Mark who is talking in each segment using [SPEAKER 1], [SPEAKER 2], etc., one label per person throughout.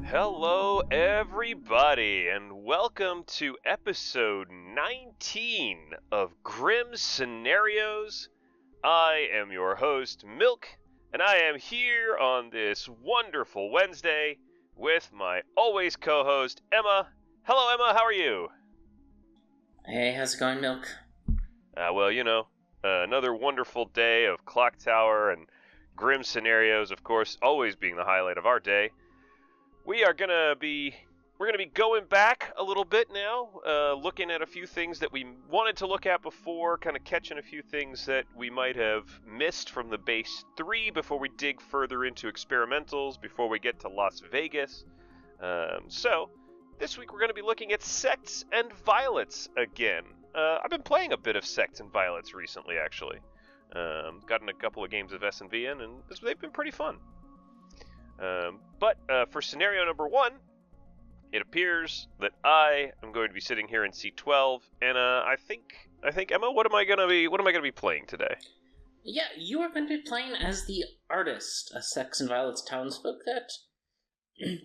[SPEAKER 1] Hello, everybody, and welcome to episode 19 of Grim Scenarios. I am your host, Milk, and I am here on this wonderful Wednesday with my always co-host, Emma. Hello, Emma, how are you?
[SPEAKER 2] Hey, how's it going, Milk?
[SPEAKER 1] Another wonderful day of Clocktower and Grim Scenarios, of course, always being the highlight of our day. We're gonna be going back a little bit now, looking at a few things that we wanted to look at before, kind of catching a few things that we might have missed from the base 3 before we dig further into experimentals, before we get to Las Vegas. So this week we're going to be looking at Sects and Violets again. I've been playing a bit of Sects and Violets recently, actually. Gotten a couple of games of S&V in, and they've been pretty fun. But for scenario number 1, it appears that I am going to be sitting here in seat 12, and I think Emma, what am I gonna be playing today?
[SPEAKER 2] Yeah, you are going to be playing as the artist, a Sects and Violets townsfolk that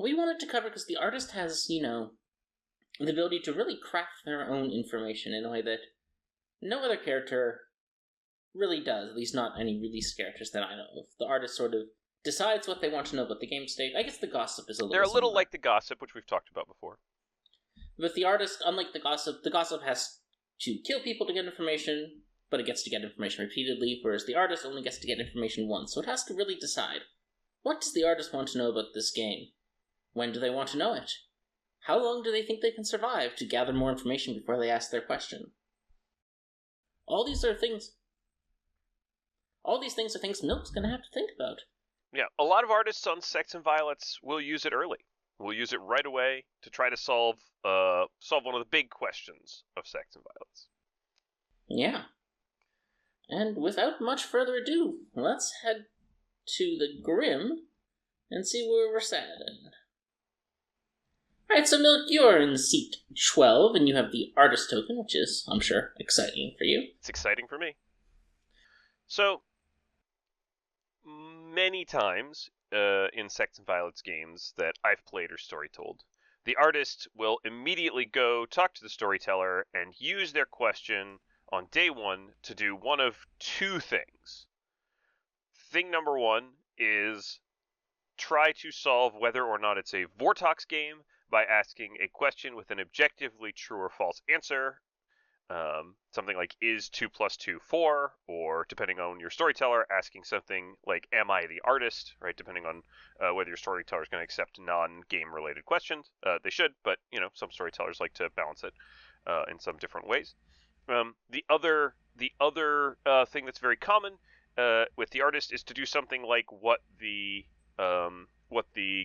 [SPEAKER 2] we wanted to cover because the artist has, the ability to really craft their own information in a way that no other character really does, at least not any released characters that I know of. The artist sort of decides what they want to know about the game state. I guess the gossip is a little
[SPEAKER 1] They're a little
[SPEAKER 2] similar.
[SPEAKER 1] like the gossip, which we've talked about before.
[SPEAKER 2] With the artist, unlike the gossip has to kill people to get information, but it gets to get information repeatedly, whereas the artist only gets to get information once, so it has to really decide. What does the artist want to know about this game? When do they want to know it? How long do they think they can survive to gather more information before they ask their question? All these things are things Milk's going to have to think about.
[SPEAKER 1] Yeah, a lot of artists on Sects and Violets will use it early. We'll use it right away to try to solve one of the big questions of Sects and Violets.
[SPEAKER 2] Yeah. And without much further ado, let's head to the Grim and see where we're sat in. Alright, so Milk, you're in seat 12, and you have the artist token, which is, I'm sure, exciting for you.
[SPEAKER 1] It's exciting for me. So, many times in Sects and Violets games that I've played or story told, the artist will immediately go talk to the storyteller and use their question on day 1 to do one of two things. Thing number 1 is try to solve whether or not it's a Vortox game by asking a question with an objectively true or false answer. Something like, is 2 plus 2 4? Or, depending on your storyteller, asking something like, am I the artist? Right, depending on whether your storyteller is going to accept non-game related questions. They should, but, some storytellers like to balance it in some different ways. The other thing that's very common with the artist is to do something like what the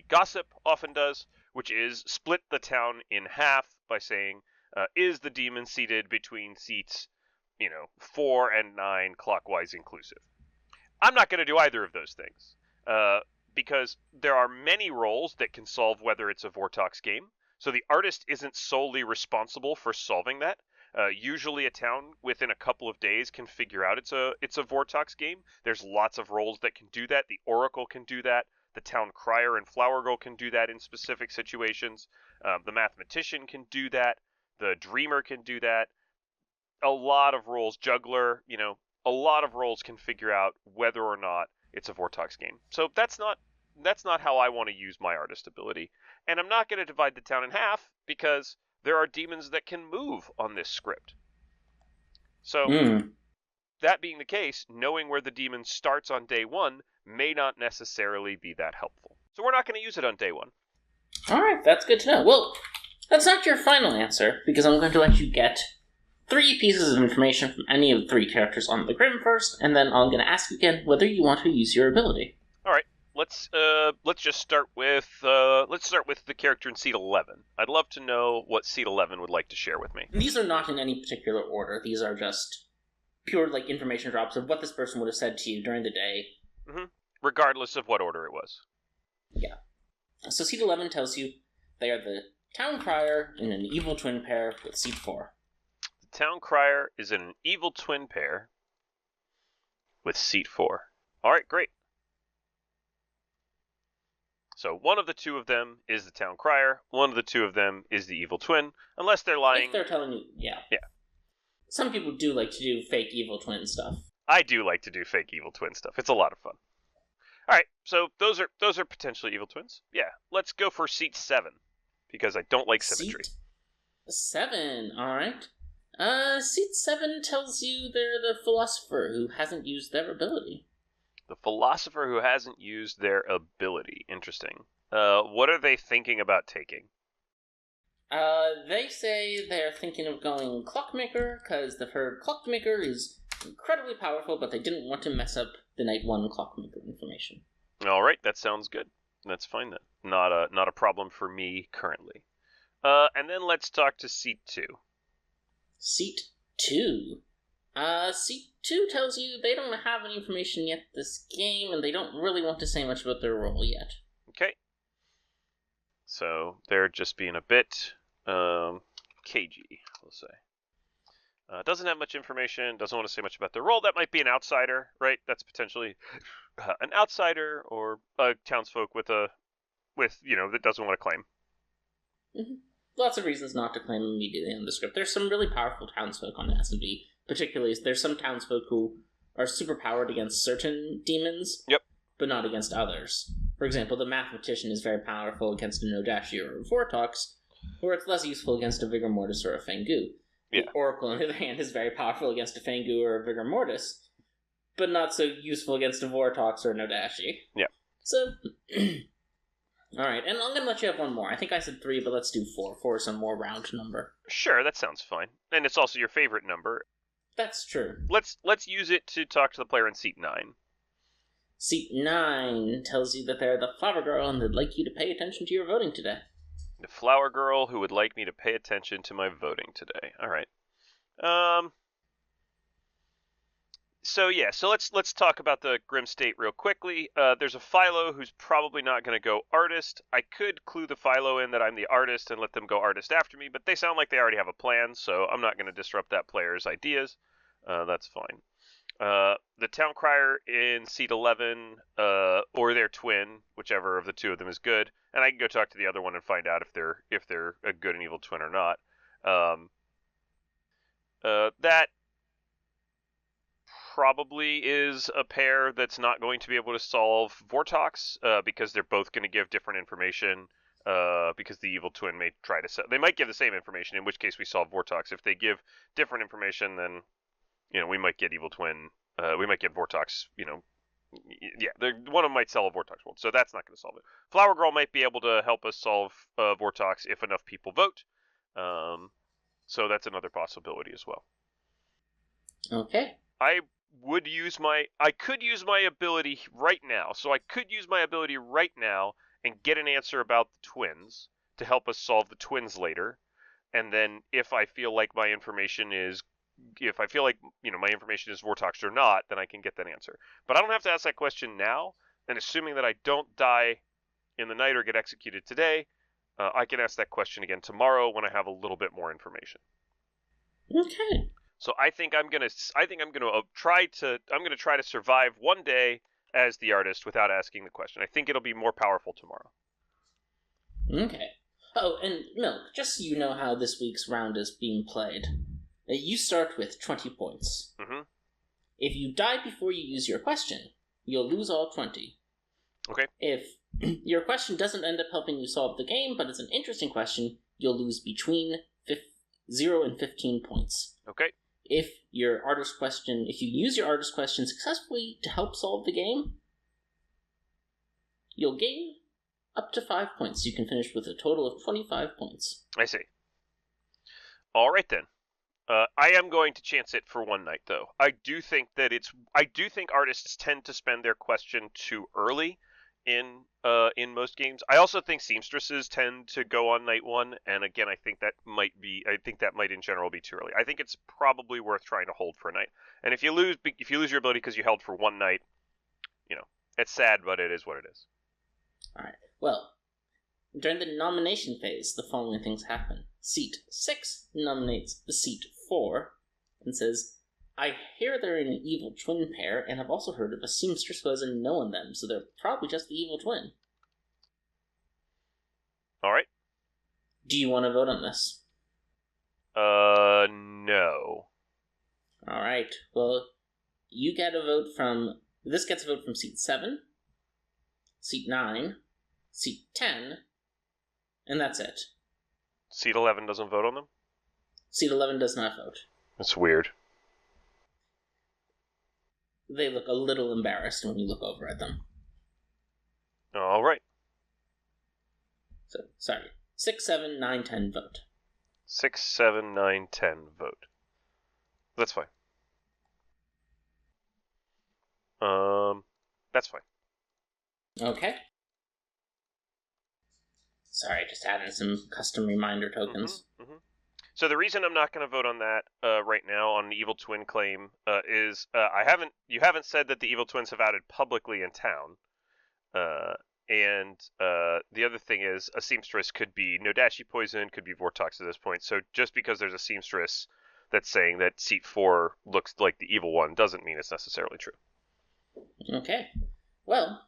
[SPEAKER 1] gossip often does, which is split the town in half by saying, is the demon seated between seats, 4 and 9 clockwise inclusive? I'm not going to do either of those things, because there are many roles that can solve whether it's a Vortox game, so the artist isn't solely responsible for solving that. Usually a town within a couple of days can figure out it's a Vortox game. There's lots of roles that can do that. The Oracle can do that. The Town Crier and Flower Girl can do that in specific situations. The Mathematician can do that. The Dreamer can do that. A lot of roles, Juggler, a lot of roles can figure out whether or not it's a Vortox game. So that's not how I want to use my artist ability. And I'm not going to divide the town in half because there are demons that can move on this script. So that being the case, knowing where the demon starts on day 1 may not necessarily be that helpful. So we're not going to use it on day 1.
[SPEAKER 2] Alright, that's good to know. Well, that's not your final answer, because I'm going to let you get 3 pieces of information from any of the 3 characters on the Grim first, and then I'm going to ask you again whether you want to use your ability.
[SPEAKER 1] Alright, let's just start with the character in seat 11. I'd love to know what seat 11 would like to share with me.
[SPEAKER 2] And these are not in any particular order. These are just pure information drops of what this person would have said to you during the day.
[SPEAKER 1] Mm-hmm. Regardless of what order it was.
[SPEAKER 2] Yeah. So seat 11 tells you they are the Town Crier in an evil twin pair with seat 4.
[SPEAKER 1] The Town Crier is in an evil twin pair with seat 4. Alright, great. So one of the two of them is the town crier, one of the two of them is the evil twin, unless they're lying.
[SPEAKER 2] If they're telling you, yeah. Some people do like to do fake evil twin stuff.
[SPEAKER 1] I do like to do fake evil twin stuff. It's a lot of fun. All right, so those are potentially evil twins. Yeah, let's go for seat 7 because I don't like symmetry.
[SPEAKER 2] Seat 7, all right. Seat 7 tells you they're the philosopher who hasn't used their ability.
[SPEAKER 1] The philosopher who hasn't used their ability. Interesting. What are they thinking about taking?
[SPEAKER 2] They say they're thinking of going Clockmaker because they've heard Clockmaker is incredibly powerful, but they didn't want to mess up the Night 1 Clockmaker information.
[SPEAKER 1] All right, that sounds good. That's fine then. Not a problem for me currently. And then let's talk to seat 2.
[SPEAKER 2] Seat 2. Seat 2 tells you they don't have any information yet this game, and they don't really want to say much about their role yet.
[SPEAKER 1] Okay. So they're just being a bit cagey, we'll say. Doesn't have much information, doesn't want to say much about their role. That might be an outsider, right? That's potentially an outsider or a townsfolk with that doesn't want to claim.
[SPEAKER 2] Mm-hmm. Lots of reasons not to claim immediately on the script. There's some really powerful townsfolk on S&V. Particularly, there's some townsfolk who are superpowered against certain demons,
[SPEAKER 1] yep,
[SPEAKER 2] but not against others. For example, the mathematician is very powerful against a Nodashi or a Vortox, where it's less useful against a Vigor Mortis or a Fangu.
[SPEAKER 1] Yeah.
[SPEAKER 2] The Oracle, on the other hand, is very powerful against a Fangu or a Vigor Mortis, but not so useful against a Vortox or a Nodashi.
[SPEAKER 1] Yeah.
[SPEAKER 2] So, alright, and I'm going to let you have one more. I think I said 3, but let's do 4. 4 is a more round number.
[SPEAKER 1] Sure, that sounds fine. And it's also your favorite number.
[SPEAKER 2] That's true.
[SPEAKER 1] Let's use it to talk to the player in seat 9.
[SPEAKER 2] Seat 9 tells you that they're the flower girl and they'd like you to pay attention to your voting today.
[SPEAKER 1] The flower girl who would like me to pay attention to my voting today. All right. So let's talk about the Grim State real quickly. There's a Philo who's probably not going to go artist. I could clue the Philo in that I'm the artist and let them go artist after me, but they sound like they already have a plan, so I'm not going to disrupt that player's ideas. That's fine. The town crier in seat 11, or their twin, whichever of the two of them is good, and I can go talk to the other one and find out if they're a good and evil twin or not. That probably is a pair that's not going to be able to solve Vortox, because they're both going to give different information. Because the evil twin may try to they might give the same information, in which case we solve Vortox. If they give different information, then we might get evil twin. We might get Vortox. Yeah, one of them might sell a Vortox world, so that's not going to solve it. Flower Girl might be able to help us solve Vortox if enough people vote. So that's another possibility as well.
[SPEAKER 2] Okay.
[SPEAKER 1] I could use my ability right now. So I could use my ability right now and get an answer about the twins to help us solve the twins later. And then if I feel like my information is Vortox or not, then I can get that answer. But I don't have to ask that question now. And assuming that I don't die in the night or get executed today, I can ask that question again tomorrow when I have a little bit more information.
[SPEAKER 2] Okay.
[SPEAKER 1] So I think I'm gonna try to survive one day as the artist without asking the question. I think it'll be more powerful tomorrow.
[SPEAKER 2] Okay. Oh, and Milk, just so you know how this week's round is being played, you start with 20 points.
[SPEAKER 1] Mm-hmm.
[SPEAKER 2] If you die before you use your question, you'll lose all 20.
[SPEAKER 1] Okay.
[SPEAKER 2] If your question doesn't end up helping you solve the game, but it's an interesting question, you'll lose between 0 and 15 points.
[SPEAKER 1] Okay.
[SPEAKER 2] If you use your artist question successfully to help solve the game, you'll gain up to 5 points. You can finish with a total of 25 points.
[SPEAKER 1] I see. All right then. I am going to chance it for one night, though. I do think artists tend to spend their question too early in most games. I also think seamstresses tend to go on night 1, and again, I think that might in general be too early. I think it's probably worth trying to hold for a night. And if you lose your ability because you held for one night, it's sad, but it is what it is.
[SPEAKER 2] All right. Well, during the nomination phase, the following things happen. Seat 6 nominates the seat 4 and says, I hear they're an evil twin pair, and I've also heard of a seamstress who has a no in them, so they're probably just the evil twin.
[SPEAKER 1] All right.
[SPEAKER 2] Do you want to vote on this?
[SPEAKER 1] No.
[SPEAKER 2] All right. Well, you get a vote from... This gets a vote from seat 7, seat 9, seat 10, and that's it.
[SPEAKER 1] Seat 11 doesn't vote on them?
[SPEAKER 2] Seat 11 does not vote.
[SPEAKER 1] That's weird.
[SPEAKER 2] They look a little embarrassed when you look over at them.
[SPEAKER 1] All right.
[SPEAKER 2] So, sorry. 6, 7, 9, 10 vote.
[SPEAKER 1] 6, 7, 9, 10 vote. That's fine. That's fine.
[SPEAKER 2] Okay. Sorry, just adding some custom reminder tokens.
[SPEAKER 1] So the reason I'm not going to vote on that right now on the Evil Twin claim is you haven't said that the Evil Twins have outed publicly in town, and the other thing is a seamstress could be Nodashi poison, could be Vortox at this point. So just because there's a seamstress that's saying that seat 4 looks like the evil one doesn't mean it's necessarily true.
[SPEAKER 2] Okay. Well,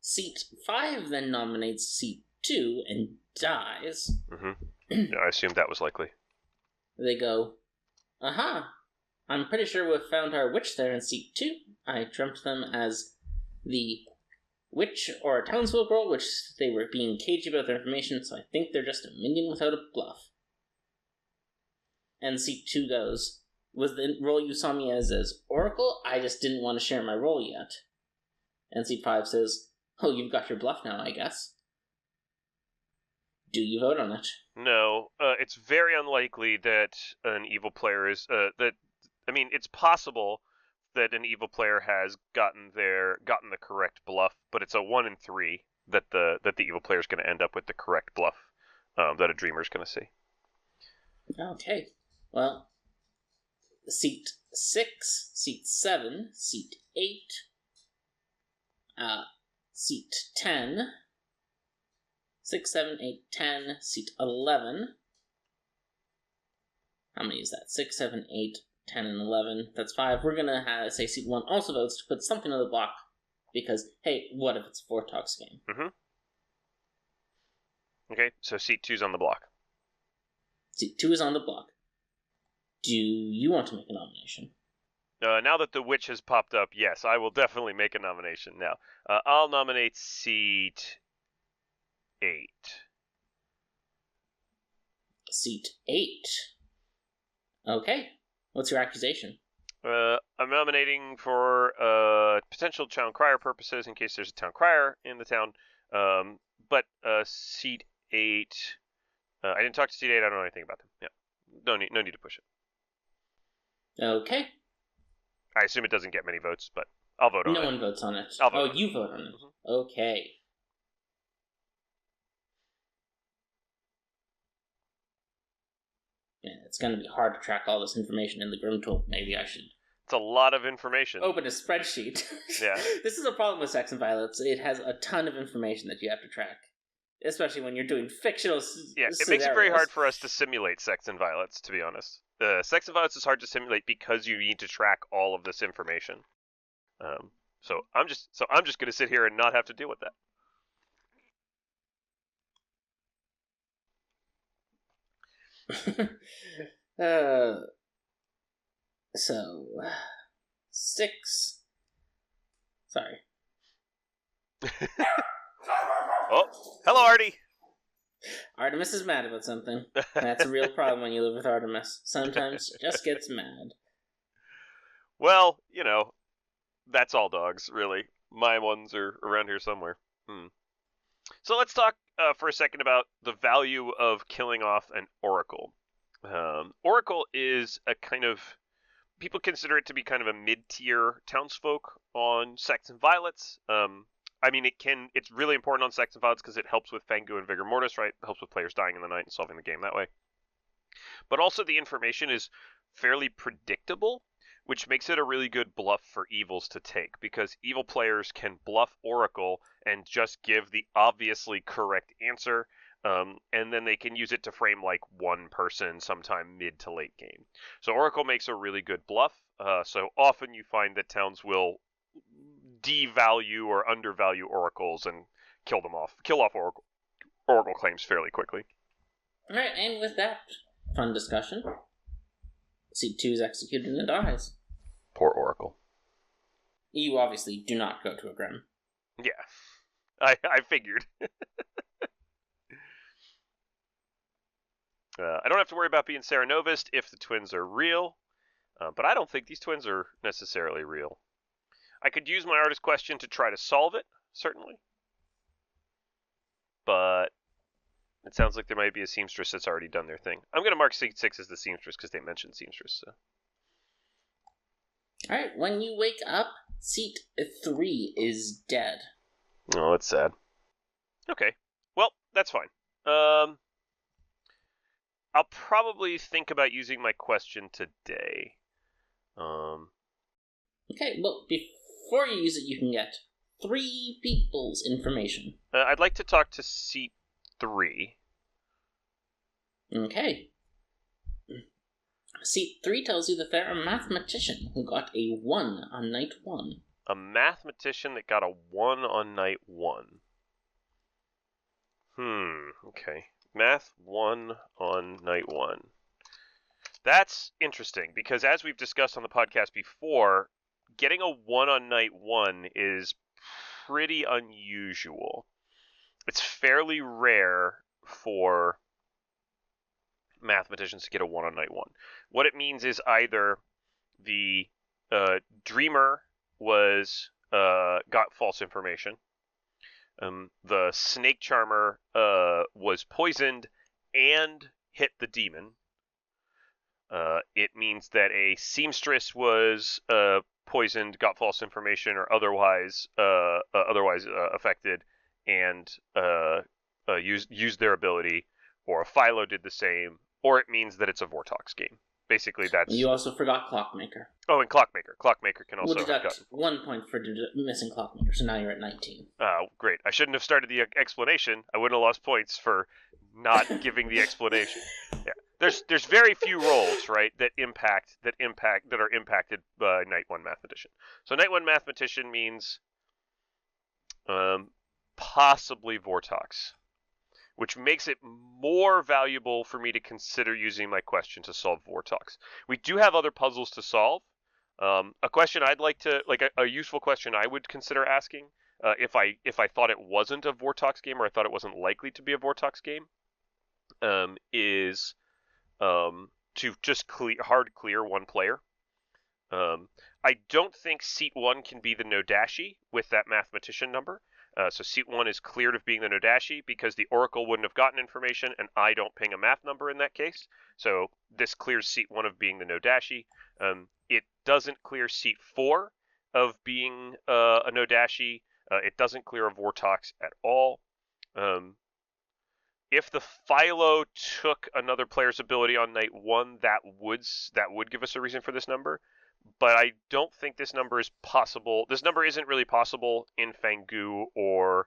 [SPEAKER 2] seat 5 then nominates seat 2 and dies.
[SPEAKER 1] Yeah, I assumed that was likely.
[SPEAKER 2] They go, aha, I'm pretty sure we've found our witch there in seat 2. I dreamt them as the witch or a townsfolk role, which they were being cagey about their information, so I think they're just a minion without a bluff. And seat 2 goes, was the role you saw me as Oracle? I just didn't want to share my role yet. And seat 5 says, oh, you've got your bluff now, I guess. Do you vote on it?
[SPEAKER 1] No, it's very unlikely that an evil player is it's possible that an evil player has gotten the correct bluff, but it's a 1 in 3 that the evil player is going to end up with the correct bluff that a dreamer is going to see.
[SPEAKER 2] Okay. Well, seat 6, seat 7, seat 8, seat 10, 6, 7, 8, 10, seat 11. How many is that? 6, 7, 8, 10, and 11. That's 5. We're going to say seat 1 also votes to put something on the block because, hey, what if it's a Vortox game?
[SPEAKER 1] Okay, so seat 2's on the block.
[SPEAKER 2] Seat 2 is on the block. Do you want to make a nomination?
[SPEAKER 1] Now that the witch has popped up, yes, I will definitely make a nomination now. I'll nominate seat 8.
[SPEAKER 2] Seat 8. Okay. What's your accusation?
[SPEAKER 1] I'm nominating for potential town crier purposes in case there's a town crier in the town. But seat 8, I didn't talk to seat 8. I don't know anything about them. Yeah, no need to push it.
[SPEAKER 2] Okay.
[SPEAKER 1] I assume it doesn't get many votes, but I'll vote on it.
[SPEAKER 2] No one votes on it.
[SPEAKER 1] I'll vote on it.
[SPEAKER 2] You vote on it. Okay. Yeah, it's going to be hard to track all this information in the Grim tool. Maybe I should...
[SPEAKER 1] It's a lot of information.
[SPEAKER 2] Open a spreadsheet.
[SPEAKER 1] Yeah.
[SPEAKER 2] This is a problem with Sects and Violets. It has a ton of information that you have to track. Especially when you're doing fictional
[SPEAKER 1] it
[SPEAKER 2] scenarios.
[SPEAKER 1] makes it very hard for us to simulate Sects and Violets, to be honest. Sects and Violets is hard to simulate because you need to track all of this information. So I'm just going to sit here and not have to deal with that.
[SPEAKER 2] So 6. Sorry.
[SPEAKER 1] Oh, hello, Artie.
[SPEAKER 2] Artemis is mad about something. That's a real problem when you live with Artemis. Sometimes she just gets mad.
[SPEAKER 1] Well, that's all dogs, really. My ones are around here somewhere. So let's talk for a second about the value of killing off an Oracle. Oracle is a kind of... People consider it to be kind of a mid-tier townsfolk on Sects and Violets. It's really important on Sects and Violets because it helps with Fangu and Vigor Mortis, right? It helps with players dying in the night and solving the game that way. But also the information is fairly predictable, which makes it a really good bluff for evils to take, because evil players can bluff Oracle and just give the obviously correct answer, and then they can use it to frame like one person sometime mid to late game. So Oracle makes a really good bluff. So often you find that towns will devalue or undervalue oracles and kill off Oracle. Oracle claims fairly quickly.
[SPEAKER 2] Alright, and with that fun discussion, seat 2 is executed and dies.
[SPEAKER 1] Poor Oracle.
[SPEAKER 2] You obviously do not go to a Grim.
[SPEAKER 1] Yeah, I figured. I don't have to worry about being Saranovist if the twins are real, but I don't think these twins are necessarily real. I could use my artist question to try to solve it, certainly. But it sounds like there might be a seamstress that's already done their thing. I'm going to mark seat 6 as the seamstress because they mentioned seamstress. So.
[SPEAKER 2] Alright, when you wake up, seat 3 is dead.
[SPEAKER 1] Oh, that's sad. Okay, well, that's fine. I'll probably think about using my question today.
[SPEAKER 2] Okay, well, before you use it, you can get 3 people's information.
[SPEAKER 1] I'd like to talk to seat 3.
[SPEAKER 2] Okay. Seat 3 tells you that they're a mathematician who got a 1 on night 1.
[SPEAKER 1] A mathematician that got a 1 on night 1. Okay. Math 1 on night 1. That's interesting, because as we've discussed on the podcast before, getting a 1 on night 1 is pretty unusual. It's fairly rare for mathematicians to get a 1 on night 1. What it means is either the dreamer was got false information, the snake charmer was poisoned and hit the demon. It means that a seamstress was poisoned, got false information, or otherwise affected and used their ability, or a Philo did the same, or it means that it's a Vortox game. Basically, that's...
[SPEAKER 2] You also forgot Clockmaker.
[SPEAKER 1] Oh, and Clockmaker. Clockmaker can also
[SPEAKER 2] we'll deduct 1 point for missing Clockmaker, so now you're at 19.
[SPEAKER 1] Great. I shouldn't have started the explanation. I wouldn't have lost points for not giving the explanation. Yeah. There's very few roles, right, that are impacted by Night 1 Mathematician. So Night 1 Mathematician means possibly Vortox, which makes it more valuable for me to consider using my question to solve Vortox. We do have other puzzles to solve. A question I'd like to, like a useful question I would consider asking, if I thought it wasn't a Vortox game, or I thought it wasn't likely to be a Vortox game, is to just hard clear one player. I don't think seat 1 can be the Nodashi with that mathematician number. So seat 1 is cleared of being the Nodashi because the Oracle wouldn't have gotten information, and I don't ping a math number in that case. So this clears seat 1 of being the Nodashi. It doesn't clear seat 4 of being a Nodashi. It doesn't clear a Vortox at all. If the Philo took another player's ability on night 1, that would give us a reason for this number. But I don't think this number is possible. This number isn't really possible in Fangu or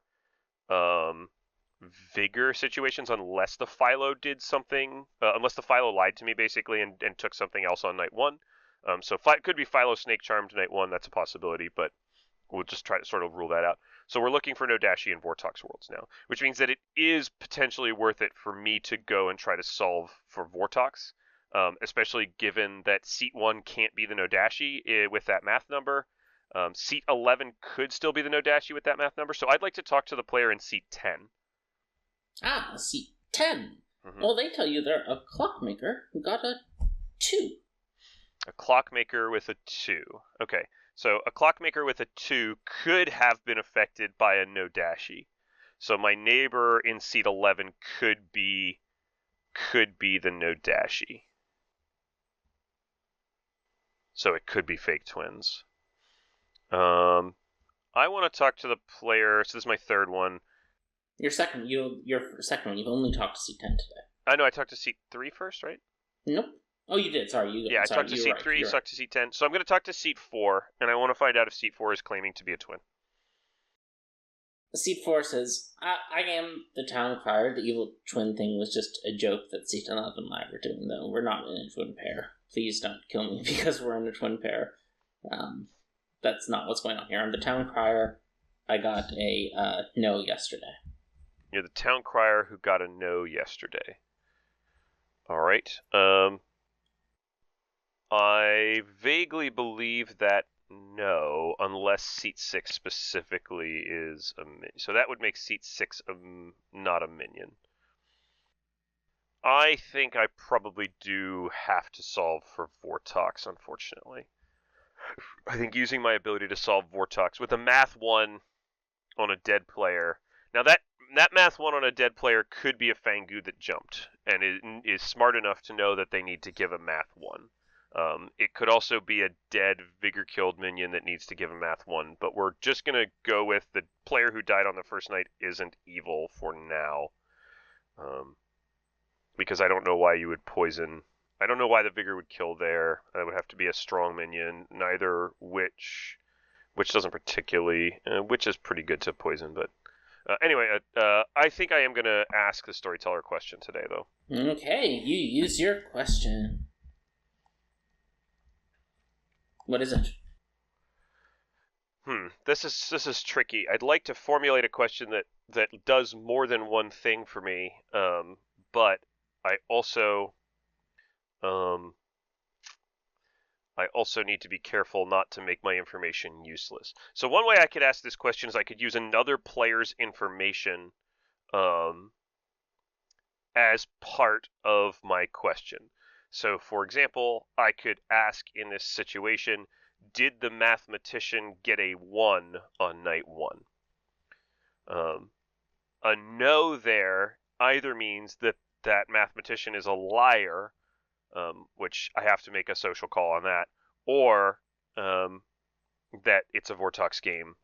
[SPEAKER 1] Vigor situations unless the Philo did something, unless the Philo lied to me basically and took something else on night 1. So it could be Philo Snake Charmed night 1. That's a possibility, but we'll just try to sort of rule that out. So we're looking for Nodashi and Vortox worlds now, which means that it is potentially worth it for me to go and try to solve for Vortox. Especially given that seat 1 can't be the Nodashi with that math number. Seat 11 could still be the Nodashi with that math number. So I'd like to talk to the player in seat 10.
[SPEAKER 2] Seat 10. Mm-hmm. Well, they tell you they're a Clockmaker who got a 2.
[SPEAKER 1] A Clockmaker with a 2. Okay, so a Clockmaker with a 2 could have been affected by a Nodashi. So my neighbor in seat 11 could be the Nodashi. So it could be fake twins. I want to talk to the player. So this is my third one.
[SPEAKER 2] Your second one. You've only talked to seat 10 today.
[SPEAKER 1] I know. I talked to seat 3 first, right?
[SPEAKER 2] Nope. Oh, you did. Sorry.
[SPEAKER 1] I talked to seat 3. Talked to seat 10. So I'm going to talk to seat 4, and I want to find out if seat 4 is claiming to be a twin.
[SPEAKER 2] Seat 4 says, I am the town crier. The evil twin thing was just a joke that seat 11 and I were doing, though. We're not in a twin pair. Please don't kill me because we're in a twin pair. That's not what's going on here. I'm the town crier. I got a no yesterday.
[SPEAKER 1] You're the town crier who got a no yesterday. All right. I vaguely believe that no, unless seat 6 specifically is a minion. So that would make seat 6 not a minion. I think I probably do have to solve for Vortox, unfortunately. I think using my ability to solve Vortox with a math 1 on a dead player. Now that math 1 on a dead player could be a Fangu that jumped and is smart enough to know that they need to give a math 1. It could also be a dead Vigor killed minion that needs to give a math 1, but we're just going to go with the player who died on the first night isn't evil for now. Because I don't know why you would poison. I don't know why the Vigor would kill there. That would have to be a strong minion. Neither Witch doesn't particularly. Witch is pretty good to poison, but anyway, I think I am going to ask the storyteller question today, though.
[SPEAKER 2] Okay, you use your question. What is it?
[SPEAKER 1] This is tricky. I'd like to formulate a question that does more than one thing for me, but I also need to be careful not to make my information useless. So one way I could ask this question is I could use another player's information as part of my question. So, for example, I could ask in this situation, did the mathematician get a 1 on night 1? A no there either means that mathematician is a liar, which I have to make a social call on that, or that it's a Vortox game,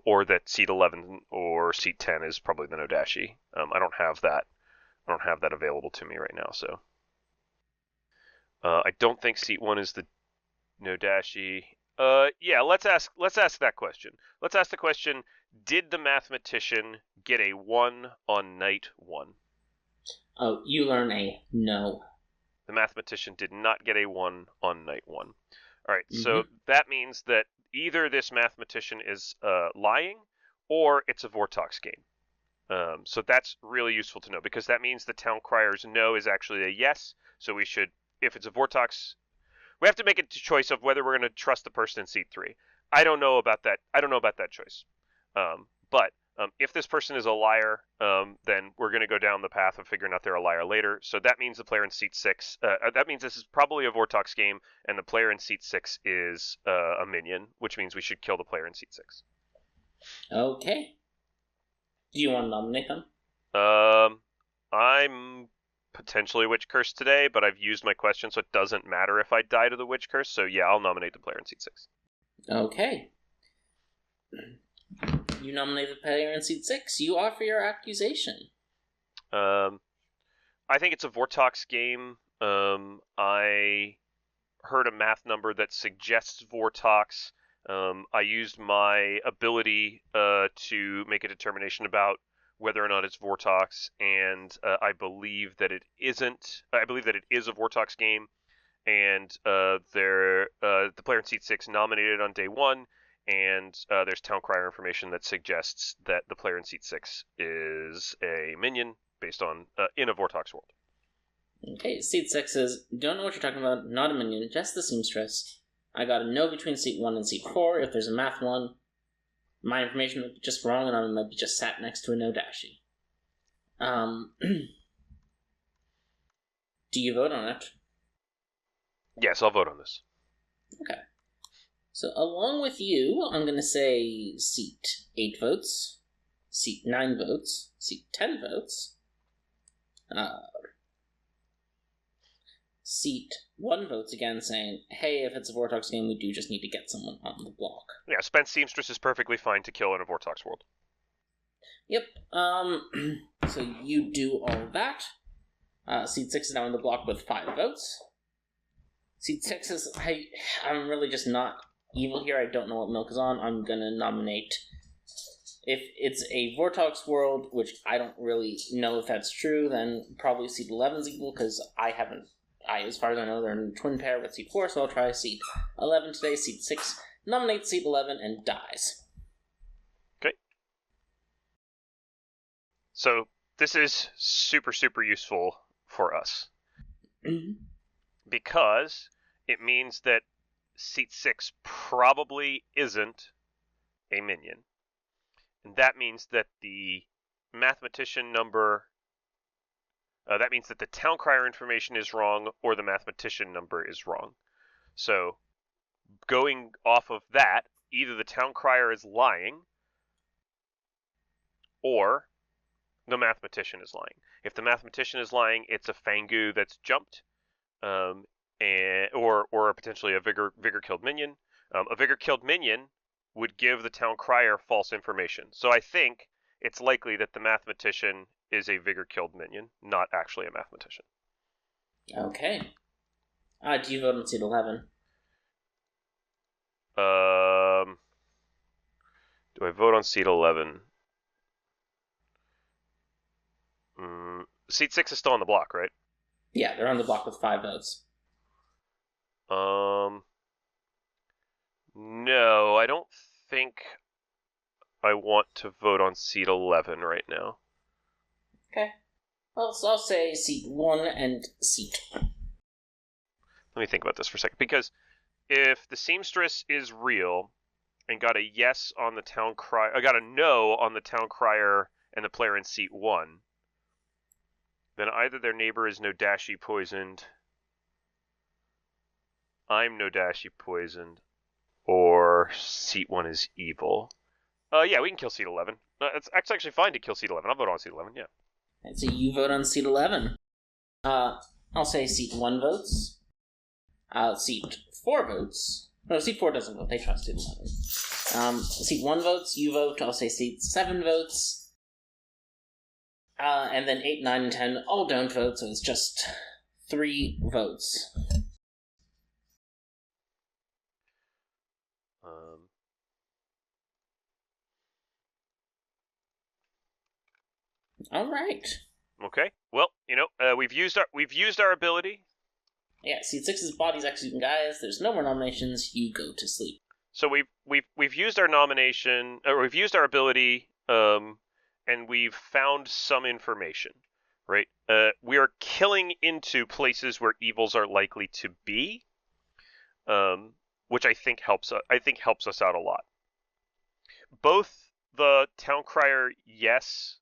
[SPEAKER 1] or that seat 11 or seat 10 is probably the Nodashi. I don't have that. I don't have that available to me right now, so I don't think seat 1 is the Nodashi. Yeah, let's ask that question. Let's ask the question: did the mathematician get a 1 on night 1?
[SPEAKER 2] Oh, you learn a no.
[SPEAKER 1] The mathematician did not get a 1 on night 1. All right, so that means that either this mathematician is lying, or it's a Vortox game. So that's really useful to know, because that means the town crier's no is actually a yes. So we should, if it's a Vortox, we have to make a choice of whether we're going to trust the person in seat 3. I don't know about that. I don't know about that choice. But if this person is a liar, then we're going to go down the path of figuring out they're a liar later. So that means the player in seat 6, that means this is probably a Vortox game, and the player in seat 6 is a minion, which means we should kill the player in seat 6.
[SPEAKER 2] Okay. Do you want to nominate them?
[SPEAKER 1] I'm potentially Witch Curse today, but I've used my question, so it doesn't matter if I die to the Witch Curse. So yeah, I'll nominate the player in seat 6.
[SPEAKER 2] Okay. You nominate the player in seat 6. You offer your accusation.
[SPEAKER 1] I think it's a Vortox game. I heard a math number that suggests Vortox. I used my ability to make a determination about whether or not it's Vortox, and I believe that it isn't. I believe that it is a Vortox game, and the player in seat 6 nominated on day 1, and there's town crier information that suggests that the player in seat 6 is a minion based on in a Vortox world.
[SPEAKER 2] Okay, seat 6 says, don't know what you're talking about, not a minion, just the seamstress. I got a no between seat 1 and seat 4. If there's a math 1, my information might be just wrong, and I might be just sat next to a Nodashi. Do you vote on it?
[SPEAKER 1] Yes, I'll vote on this.
[SPEAKER 2] Okay. So along with you, I'm going to say seat 8 votes, seat 9 votes, seat 10 votes, seat 1 votes again, saying, hey, if it's a Vortox game, we do just need to get someone on the block.
[SPEAKER 1] Yeah, Spence Seamstress is perfectly fine to kill in a Vortox world.
[SPEAKER 2] Yep. So you do all that. Seat 6 is now on the block with 5 votes. Seat 6 is... I'm really just not evil here. I don't know what milk is on. I'm going to nominate... If it's a Vortox world, which I don't really know if that's true, then probably seat 11 is equal, because as far as I know, they're in a twin pair with seat 4, so I'll try seat 11 today. Seat 6 nominates seat 11 and dies.
[SPEAKER 1] Okay. So this is super, super useful for us because it means that seat 6 probably isn't a minion. And that means that the mathematician number, that means that the town crier information is wrong or the mathematician number is wrong. So going off of that, either the town crier is lying or the mathematician is lying. If the mathematician is lying, it's a Fangu that's jumped, or potentially a vigor killed minion. A vigor killed minion would give the town crier false information. So I think it's likely that the mathematician is a vigor killed minion, not actually a mathematician.
[SPEAKER 2] Okay. Do you vote on seat 11?
[SPEAKER 1] Do I vote on seat 11? Seat 6 is still on the block, right?
[SPEAKER 2] Yeah, they're on the block with 5 votes.
[SPEAKER 1] No, I don't think I want to vote on seat 11 right now.
[SPEAKER 2] Okay. Well, so I'll say seat 1 and seat.
[SPEAKER 1] Let me think about this for a second, because if the seamstress is real and got a yes on the town crier, I got a no on the town crier and the player in seat 1, then either their neighbor is Nodashi poisoned, I'm Nodashi poisoned, or seat 1 is evil. Yeah, we can kill seat 11. It's actually fine to kill seat 11. I'll vote on seat 11, yeah.
[SPEAKER 2] And so you vote on seat 11. I'll say seat 1 votes. Seat 4 votes. No, seat 4 doesn't vote. They trust seat 11. Seat 1 votes. You vote. I'll say seat 7 votes. And then 8, 9, and 10 all don't vote, so it's just 3 votes. All right.
[SPEAKER 1] Okay. Well, we've used our ability.
[SPEAKER 2] Yeah, seat 6's body's executing guys. There's no more nominations. You go to sleep.
[SPEAKER 1] So we've used our nomination, or we've used our ability, and we've found some information, right? We are killing into places where evils are likely to be, which I think helps us out a lot. Both the town crier yes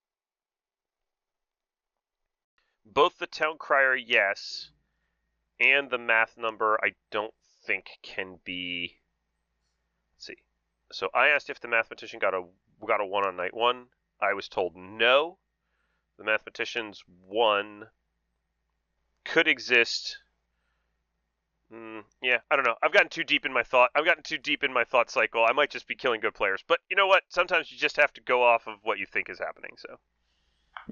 [SPEAKER 1] and the math number I don't think can be. Let's see. So I asked if the mathematician got a 1 on night 1. I was told no. The mathematician's 1 could exist. Yeah, I don't know. I've gotten too deep in my thought cycle. I might just be killing good players. But you know what? Sometimes you just have to go off of what you think is happening. So.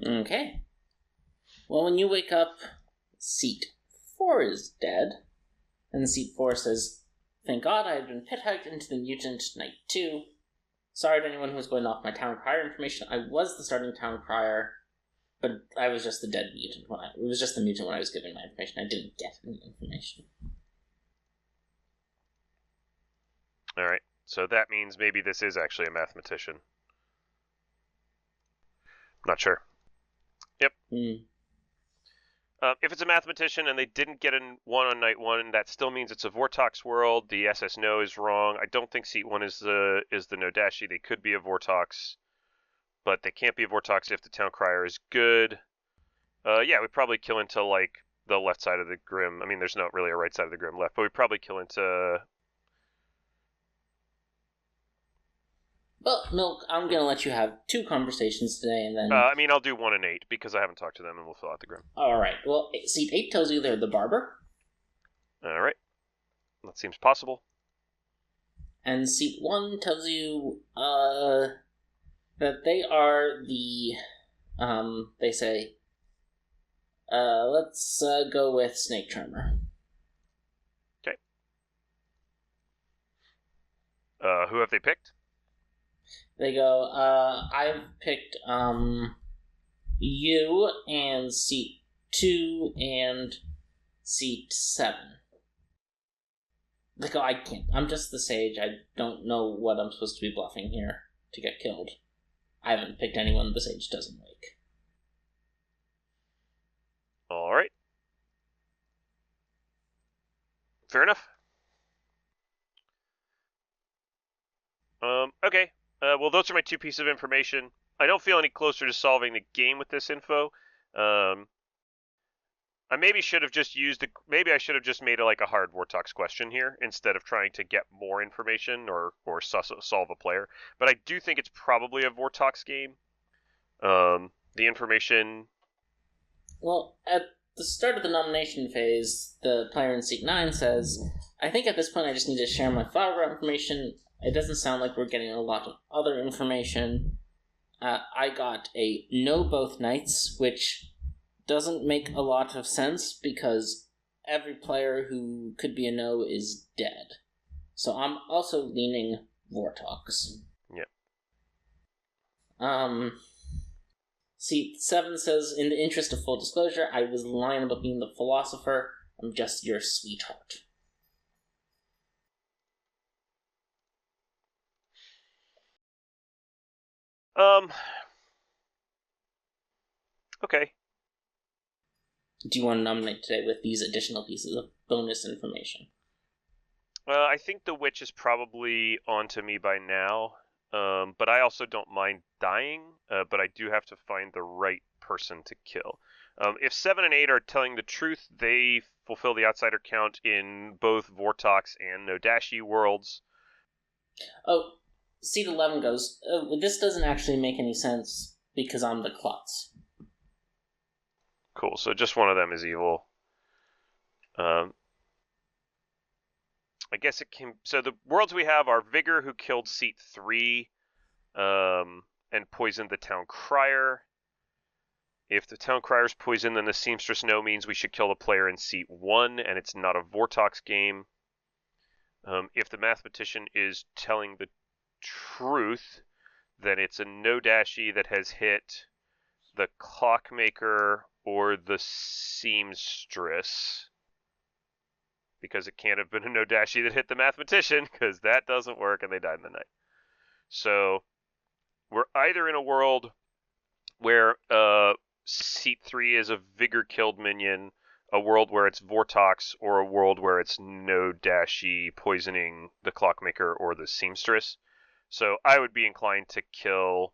[SPEAKER 2] Okay. Well, when you wake up, seat 4 is dead. And seat 4 says, "Thank God I had been pit-hiked into the mutant night 2. Sorry to anyone who was going off my town crier information. I was the starting town crier, but I was just the dead mutant it was just the mutant when I was giving my information. I didn't get any information."
[SPEAKER 1] All right. So that means maybe this is actually a mathematician. Not sure. Yep. If it's a mathematician and they didn't get a 1 on night 1, that still means it's a Vortox world. The SS no is wrong. I don't think seat 1 is the Nodashi. They could be a Vortox, but they can't be a Vortox if the town crier is good. Yeah, we probably kill into like the left side of the Grim. I mean, there's not really a right side of the Grim left, but we probably kill into.
[SPEAKER 2] Well, Milk, I'm going to let you have 2 conversations today, and then...
[SPEAKER 1] I mean, I'll do 1 and 8, because I haven't talked to them, and we'll fill out the Grim.
[SPEAKER 2] Alright, well, seat 8 tells you they're the barber.
[SPEAKER 1] Alright. That seems possible.
[SPEAKER 2] And seat 1 tells you, that they are the, they say, let's, go with Snake Charmer.
[SPEAKER 1] Okay. Who have they picked?
[SPEAKER 2] They go, I've picked, you and seat 2 and seat 7. They go, I can't. I'm just the sage. I don't know what I'm supposed to be bluffing here to get killed. I haven't picked anyone the sage doesn't like.
[SPEAKER 1] Fair enough. Okay. Well, those are my 2 pieces of information. I don't feel any closer to solving the game with this info. I maybe should have just maybe I should have just made it like a hard Vortox question here instead of trying to get more information or solve a player. But I do think it's probably a Vortox game. The information.
[SPEAKER 2] Well, at the start of the nomination phase, the player in seat 9 says, I think at this point I just need to share my flower information. It doesn't sound like we're getting a lot of other information. I got a no both nights, which doesn't make a lot of sense because every player who could be a no is dead. So I'm also leaning Vortox.
[SPEAKER 1] Yep.
[SPEAKER 2] Seat 7 says, in the interest of full disclosure, I was lying about being the philosopher. I'm just your sweetheart.
[SPEAKER 1] Okay.
[SPEAKER 2] Do you want to nominate today with these additional pieces of bonus information?
[SPEAKER 1] I think the witch is probably onto me by now. But I also don't mind dying, but I do have to find the right person to kill. If 7 and 8 are telling the truth, they fulfill the outsider count in both Vortox and Nodashi worlds.
[SPEAKER 2] Oh, seat 11 goes, this doesn't actually make any sense because I'm the klutz.
[SPEAKER 1] Cool, so just one of them is evil. I guess it can. So the worlds we have are Vigor, who killed seat 3, and poisoned the town crier. If the town crier's poisoned, then the seamstress no means we should kill the player in seat 1, and it's not a Vortox game. If the mathematician is telling the truth, then it's a Nodashi that has hit the clockmaker or the seamstress. Because it can't have been a Nodashi that hit the mathematician, because that doesn't work and they died in the night. So we're either in a world where seat 3 is a Vigor killed minion, a world where it's Vortox, or a world where it's Nodashi poisoning the clockmaker or the seamstress. So I would be inclined to kill.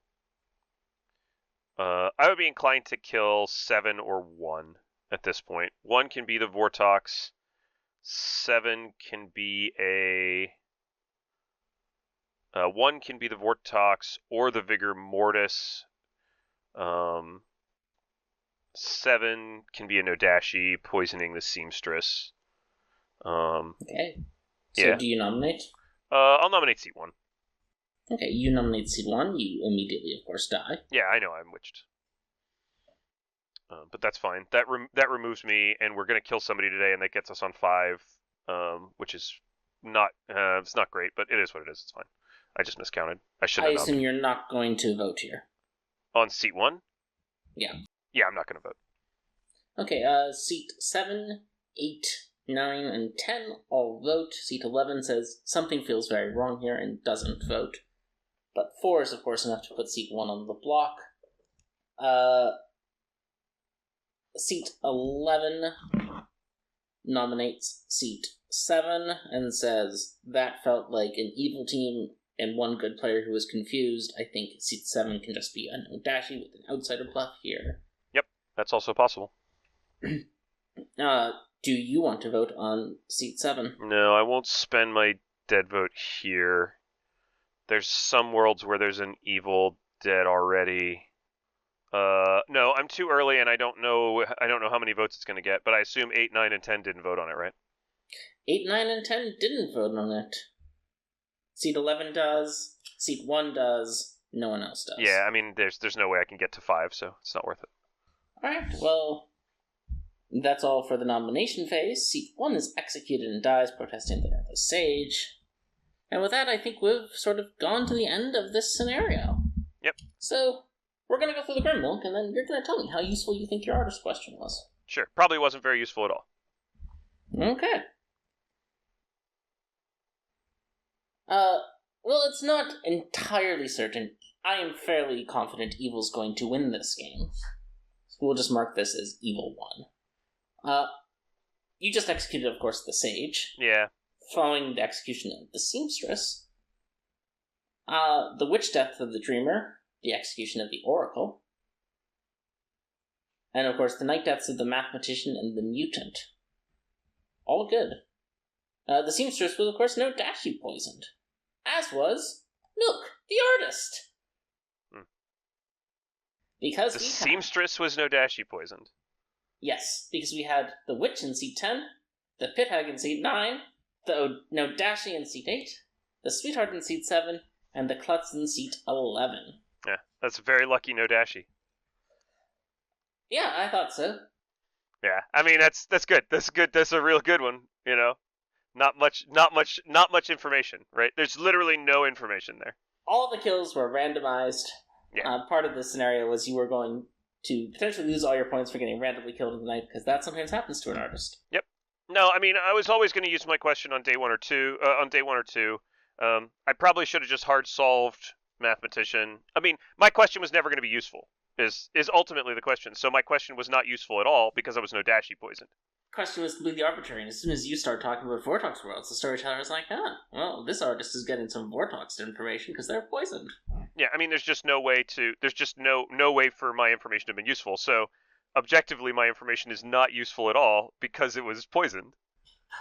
[SPEAKER 1] I would be inclined to kill 7 or 1 at this point. 1 can be the Vortox. 7 can be a. 1 can be the Vortox or the Vigor Mortis. 7 can be a Nodashi poisoning the seamstress.
[SPEAKER 2] Okay. So
[SPEAKER 1] yeah.
[SPEAKER 2] Do you nominate?
[SPEAKER 1] I'll nominate seat 1.
[SPEAKER 2] Okay, you nominate seat 1. You immediately, of course, die.
[SPEAKER 1] Yeah, I know I'm witched. But that's fine. That removes me, and we're gonna kill somebody today, and that gets us on 5, which is not it's not great, but it is what it is. It's fine. I just miscounted. I should have.
[SPEAKER 2] I assume you're not going to vote here.
[SPEAKER 1] On seat 1?
[SPEAKER 2] Yeah.
[SPEAKER 1] Yeah, I'm not gonna vote.
[SPEAKER 2] Okay. Seat 7, 8, 9, and 10 all vote. Seat 11 says something feels very wrong here and doesn't vote. But 4 is, of course, enough to put seat 1 on the block. Seat 11 nominates seat 7 and says, that felt like an evil team and one good player who was confused. I think seat 7 can just be a Nodashi with an outsider bluff here.
[SPEAKER 1] Yep, that's also possible.
[SPEAKER 2] Do you want to vote on seat 7?
[SPEAKER 1] No, I won't spend my dead vote here. There's some worlds where there's an evil dead already. No, I'm too early, and I don't know how many votes it's going to get, but I assume 8, 9, and 10 didn't vote on it, right?
[SPEAKER 2] 8, 9, and 10 didn't vote on it. Seat 11 does, seat 1 does, no one else does.
[SPEAKER 1] Yeah, I mean, there's no way I can get to 5, so it's not worth it.
[SPEAKER 2] Alright, well, that's all for the nomination phase. Seat 1 is executed and dies, protesting there at the sage. And with that, I think we've sort of gone to the end of this scenario.
[SPEAKER 1] Yep.
[SPEAKER 2] So, we're going to go through the Grim Milk, and then you're going to tell me how useful you think your artist question was.
[SPEAKER 1] Sure. Probably wasn't very useful at all.
[SPEAKER 2] Okay. Well, it's not entirely certain. I am fairly confident Evil's going to win this game. So we'll just mark this as Evil 1. you just executed, of course, the Sage.
[SPEAKER 1] Yeah.
[SPEAKER 2] Following the execution of the Seamstress. The Witch Death of the Dreamer. The execution of the Oracle. And, of course, the Night Deaths of the Mathematician and the Mutant. All good. The Seamstress was, of course, no dashi poisoned. As was Milk, the Artist. Because
[SPEAKER 1] the Seamstress was no dashi poisoned.
[SPEAKER 2] Yes, because we had the Witch in seat 10, the Pit Hag in seat 9, the no dashi in seat 8, the Sweetheart in seat 7, and the Klutz in seat 11.
[SPEAKER 1] Yeah, that's a very lucky no dashi.
[SPEAKER 2] Yeah, I thought so.
[SPEAKER 1] Yeah, I mean that's good. That's good. That's a real good one. You know, not much information, right? There's literally no information there.
[SPEAKER 2] All the kills were randomized.
[SPEAKER 1] Yeah.
[SPEAKER 2] Part of the scenario was you were going to potentially lose all your points for getting randomly killed in the night, because that sometimes happens to an artist.
[SPEAKER 1] Yep. No, I mean I was always going to use my question on day one or two. I probably should have just hard solved Mathematician. I mean, my question was never going to be useful. Is ultimately the question. So my question was not useful at all because I was no dashi poisoned.
[SPEAKER 2] Question was completely arbitrary, and as soon as you start talking about Vortox worlds, the storyteller is like, well, this artist is getting some Vortox information because they're poisoned.
[SPEAKER 1] Yeah, I mean, there's just no way for my information to have been useful. So, objectively, my information is not useful at all because it was poisoned.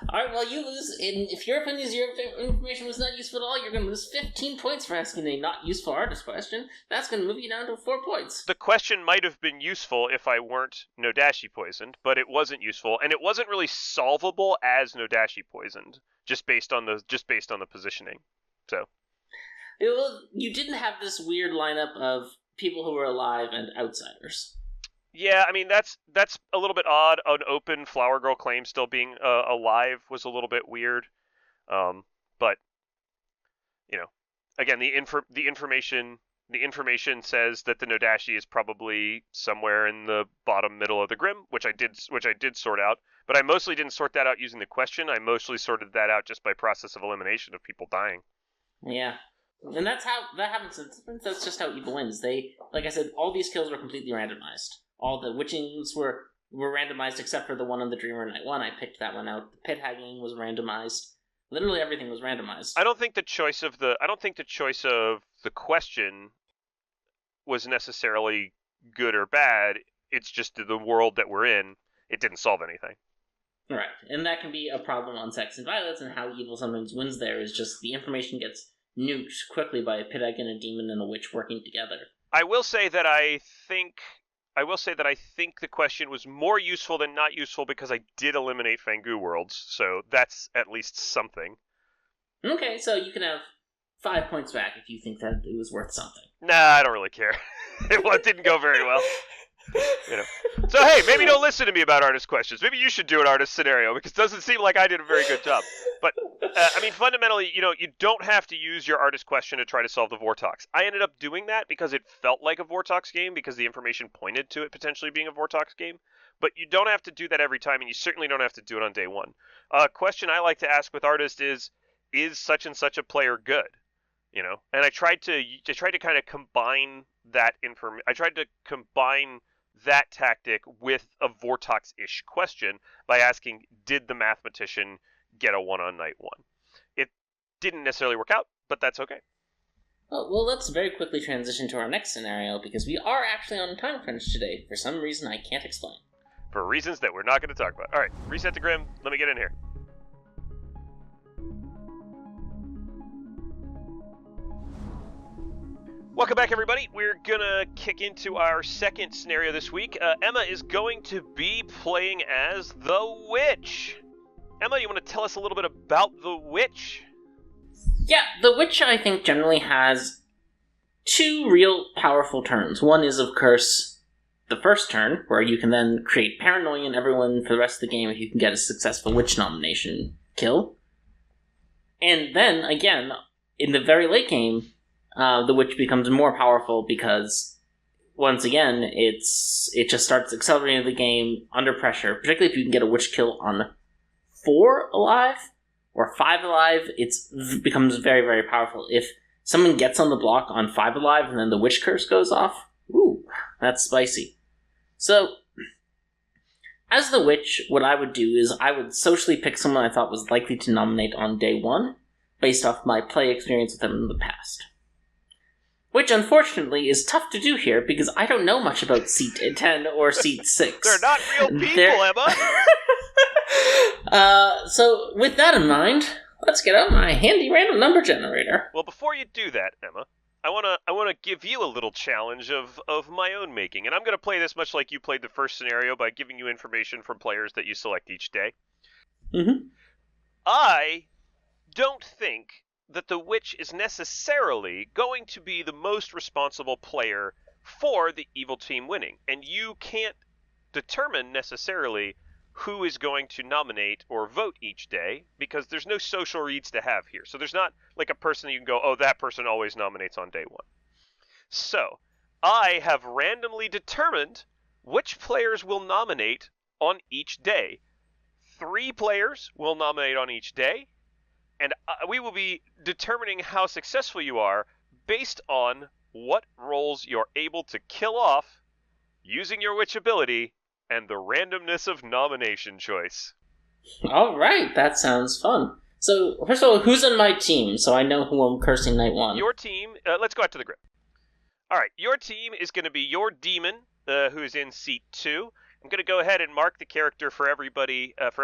[SPEAKER 2] Alright, well, you lose, and if your opinion is your information was not useful at all, you're going to lose 15 points for asking a not useful artist question. That's going to move you down to 4 points.
[SPEAKER 1] The question might have been useful if I weren't no dashi poisoned, but it wasn't useful, and it wasn't really solvable as no dashi poisoned, just based on the positioning. So,
[SPEAKER 2] you didn't have this weird lineup of people who were alive and outsiders.
[SPEAKER 1] Yeah, I mean that's a little bit odd. An open Flower Girl claim still being alive was a little bit weird, but you know, again the information says that the Nodashi is probably somewhere in the bottom middle of the Grim, which I did sort out. But I mostly didn't sort that out using the question. I mostly sorted that out just by process of elimination of people dying.
[SPEAKER 2] Yeah. And that's how that happens. That's just how evil wins. They, like I said, all these kills were completely randomized. All the witchings were randomized except for the one on the Dreamer Night 1. I picked that one out. The Pit Hagging was randomized. Literally everything was randomized.
[SPEAKER 1] I don't think the choice of the question was necessarily good or bad. It's just the world that we're in. It didn't solve anything.
[SPEAKER 2] Right. And that can be a problem on Sects and Violets, and how evil sometimes wins there is just the information gets nuked quickly by a Pit Hag and a demon and a witch working together.
[SPEAKER 1] I will say that I think the question was more useful than not useful because I did eliminate Fangu worlds, so that's at least something.
[SPEAKER 2] Okay, so you can have 5 points back if you think that it was worth something.
[SPEAKER 1] Nah, I don't really care. It didn't go very well. You know. So hey, maybe don't listen to me about artist questions. Maybe you should do an artist scenario because it doesn't seem like I did a very good job. But I mean, fundamentally, you don't have to use your artist question to try to solve the Vortox. I ended up doing that because it felt like a Vortox game because the information pointed to it potentially being a Vortox game. But you don't have to do that every time, and you certainly don't have to do it on day one. A question I like to ask with artists is such and such a player good? You know, and I tried to kind of combine that information. I tried to combine that tactic with a Vortox-ish question by asking, did the Mathematician get a 1 on night 1? It didn't necessarily work out, but that's okay.
[SPEAKER 2] Well, let's very quickly transition to our next scenario, because we are actually on a time crunch today, for some reason I can't explain.
[SPEAKER 1] For reasons that we're not going to talk about. Alright, reset the Grim, let me get in here. Welcome back, everybody. We're gonna kick into our second scenario this week. Emma is going to be playing as the Witch. Emma, you want to tell us a little bit about the Witch?
[SPEAKER 2] Yeah, the Witch, I think, generally has 2 real powerful turns. One is, of course, the first turn, where you can then create paranoia in everyone for the rest of the game if you can get a successful Witch nomination kill. And then, again, in the very late game, the Witch becomes more powerful because, once again, it just starts accelerating the game under pressure. Particularly if you can get a Witch kill on 4 alive or 5 alive, it becomes very, very powerful. If someone gets on the block on 5 alive and then the Witch curse goes off, ooh, that's spicy. So, As the witch, what I would do is I would socially pick someone I thought was likely to nominate on day one, based off my play experience with them in the past. Which, unfortunately, is tough to do here because I don't know much about Seat 10 or Seat 6.
[SPEAKER 1] They're not real people, Emma!
[SPEAKER 2] So, with that in mind, let's get out my handy random number generator.
[SPEAKER 1] Well, before you do that, Emma, I wanna give you a little challenge of my own making, and I'm gonna play this much like you played the first scenario by giving you information from players that you select each day.
[SPEAKER 2] Mm-hmm.
[SPEAKER 1] I don't think that the witch is necessarily going to be the most responsible player for the evil team winning, and you can't determine necessarily who is going to nominate or vote each day because there's no social reads to have here. So there's not like a person you can go, oh, that person always nominates on day one. So I have randomly determined which players will nominate on each day. 3 players will nominate on each day, and we will be determining how successful you are based on what roles you're able to kill off using your witch ability and the randomness of nomination choice.
[SPEAKER 2] Alright, that sounds fun. So, first of all, who's on my team so I know who I'm cursing night one?
[SPEAKER 1] Your team, let's go out to the grid. Alright, your team is going to be your demon, who's in seat 2. I'm going to go ahead and mark the character for everybody at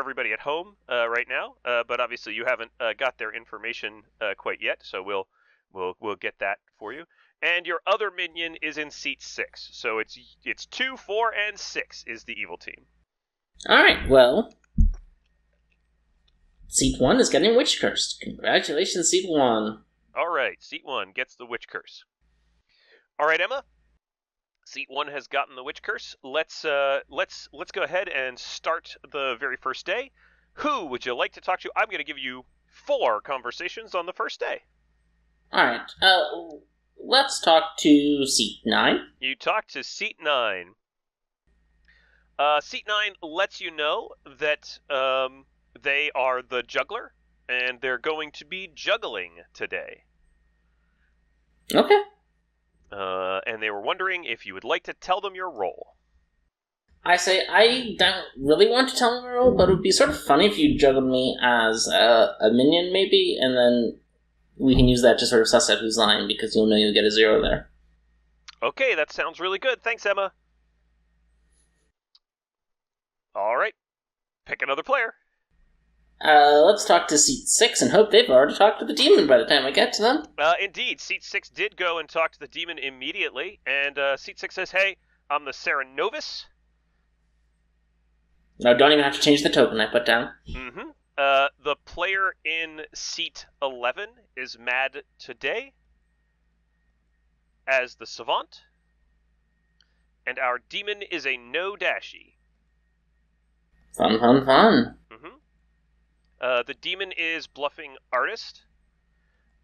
[SPEAKER 1] home right now, but obviously you haven't got their information quite yet, so we'll get that for you. And your other minion is in seat 6, so it's 2, 4, and 6 is the evil team.
[SPEAKER 2] Alright, well, seat 1 is getting witch cursed. Congratulations, seat 1.
[SPEAKER 1] Alright, seat 1 gets the witch curse. Alright, Emma. Seat 1 has gotten the witch curse. Let's go ahead and start the very first day. Who would you like to talk to? I'm going to give you 4 conversations on the first day.
[SPEAKER 2] Alright, let's talk to seat 9.
[SPEAKER 1] You talk to seat 9. Seat 9 lets you know that they are the juggler, and they're going to be juggling today.
[SPEAKER 2] Okay.
[SPEAKER 1] And they were wondering if you would like to tell them your role.
[SPEAKER 2] I say, I don't really want to tell them my role, but it would be sort of funny if you juggled me as a minion, maybe, and then we can use that to sort of suss out who's lying, because you'll know you'll get a 0 there.
[SPEAKER 1] Okay, that sounds really good. Thanks, Emma. Alright, pick another player.
[SPEAKER 2] Let's talk to seat 6 and hope they've already talked to the demon by the time I get to them.
[SPEAKER 1] Indeed, seat 6 did go and talk to the demon immediately, and seat 6 says, hey, I'm the Serenovus.
[SPEAKER 2] No, don't even have to change the token I put down.
[SPEAKER 1] Mm-hmm. The player in seat 11 is mad today as the Savant, and our demon is a no-dashie.
[SPEAKER 2] Fun, fun, fun.
[SPEAKER 1] Mm-hmm. The demon is bluffing artist.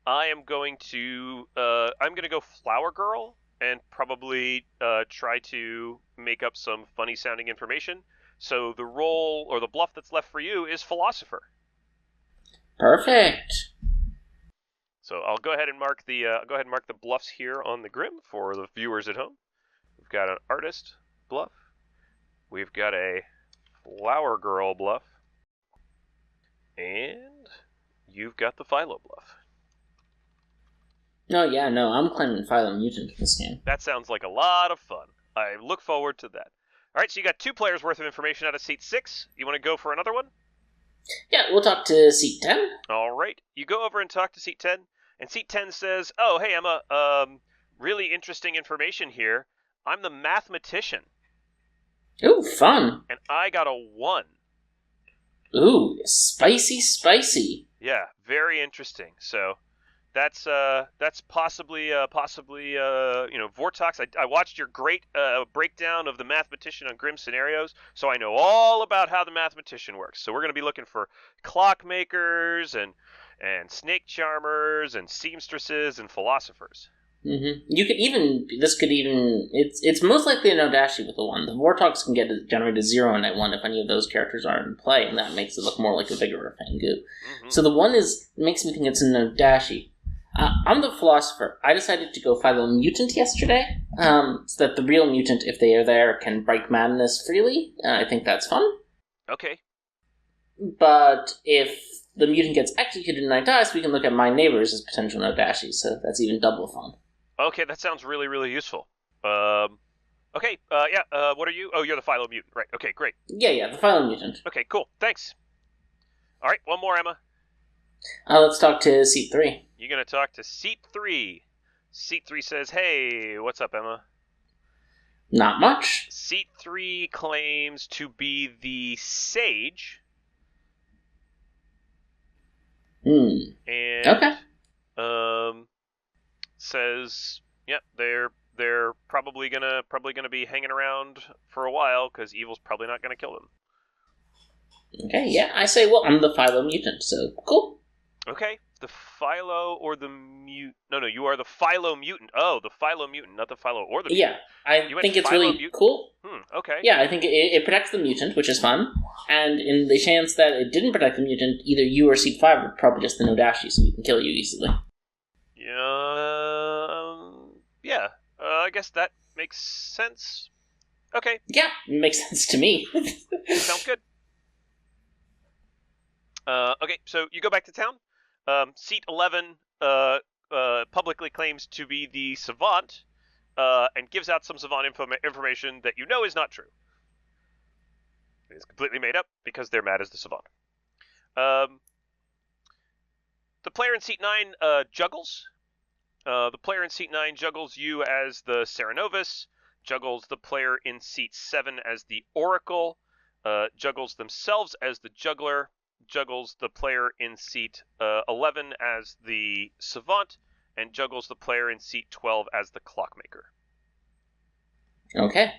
[SPEAKER 1] I'm going to go flower girl and probably try to make up some funny sounding information. So the role or the bluff that's left for you is philosopher.
[SPEAKER 2] Perfect.
[SPEAKER 1] So I'll go ahead and mark the bluffs here on the Grim for the viewers at home. We've got an artist bluff. We've got a flower girl bluff. And you've got the Philo bluff.
[SPEAKER 2] Oh, yeah, no, I'm claiming Philo Mutant in this game.
[SPEAKER 1] That sounds like a lot of fun. I look forward to that. Alright, so you got 2 players worth of information out of seat 6. You want to go for another one?
[SPEAKER 2] Yeah, we'll talk to seat 10.
[SPEAKER 1] Alright, you go over and talk to seat 10, and seat 10 says, oh, hey, Emma, really interesting information here. I'm the mathematician.
[SPEAKER 2] Ooh, fun.
[SPEAKER 1] And I got a 1.
[SPEAKER 2] Ooh, spicy, spicy.
[SPEAKER 1] Yeah, very interesting. So that's possibly Vortox. I watched your great breakdown of the mathematician on Grim Scenarios, so I know all about how the mathematician works. So we're going to be looking for clockmakers and snake charmers and seamstresses and philosophers.
[SPEAKER 2] Mm-hmm. It's most likely a no-dashi with the 1. The Vortox can generate a 0 on that 1 if any of those characters are in play, and that makes it look more like a Vigor or Fangu. Mm-hmm. So the 1 makes me think it's a no-dashi. I'm the philosopher. I decided to go Philo Mutant yesterday, so that the real mutant, if they are there, can break madness freely. I think that's fun.
[SPEAKER 1] Okay.
[SPEAKER 2] But if the mutant gets executed and I die, so we can look at my neighbors as potential Nodashi, so that's even double fun.
[SPEAKER 1] Okay, that sounds really, really useful. Okay, what are you? Oh, you're the Philo Mutant, right. Okay, great.
[SPEAKER 2] Yeah, the Philo Mutant.
[SPEAKER 1] Okay, cool, thanks. Alright, one more, Emma.
[SPEAKER 2] Let's talk to Seat 3.
[SPEAKER 1] You're gonna talk to Seat 3. Seat 3 says, hey, what's up, Emma?
[SPEAKER 2] Not much.
[SPEAKER 1] Seat 3 claims to be the Sage. And
[SPEAKER 2] Okay.
[SPEAKER 1] Says, yep, they're probably gonna be hanging around for a while because evil's probably not gonna kill them.
[SPEAKER 2] Okay, yeah, I say, well, I'm the Philo Mutant, so cool.
[SPEAKER 1] Okay, the Philo or the Mute? No, you are the Philo Mutant. Oh, the Philo Mutant, not the Philo or the Mutant.
[SPEAKER 2] Yeah, I think it's really
[SPEAKER 1] Mutant?
[SPEAKER 2] cool.
[SPEAKER 1] Okay.
[SPEAKER 2] Yeah, I think it protects the mutant, which is fun. And in the chance that it didn't protect the mutant, either you or Seat 5 are probably just the Nodashi, so we can kill you easily.
[SPEAKER 1] Yeah. I guess that makes sense. Okay.
[SPEAKER 2] Yeah, it makes sense to me.
[SPEAKER 1] Sounds good. Okay, so you go back to town. Seat 11 publicly claims to be the Savant and gives out some Savant information that you know is not true. It is completely made up because they're mad as the Savant. The player in Seat 9 juggles. The player in Seat 9 juggles you as the Serenovus, juggles the player in Seat 7 as the Oracle, juggles themselves as the Juggler, juggles the player in Seat 11 as the Savant, and juggles the player in Seat 12 as the Clockmaker.
[SPEAKER 2] Okay.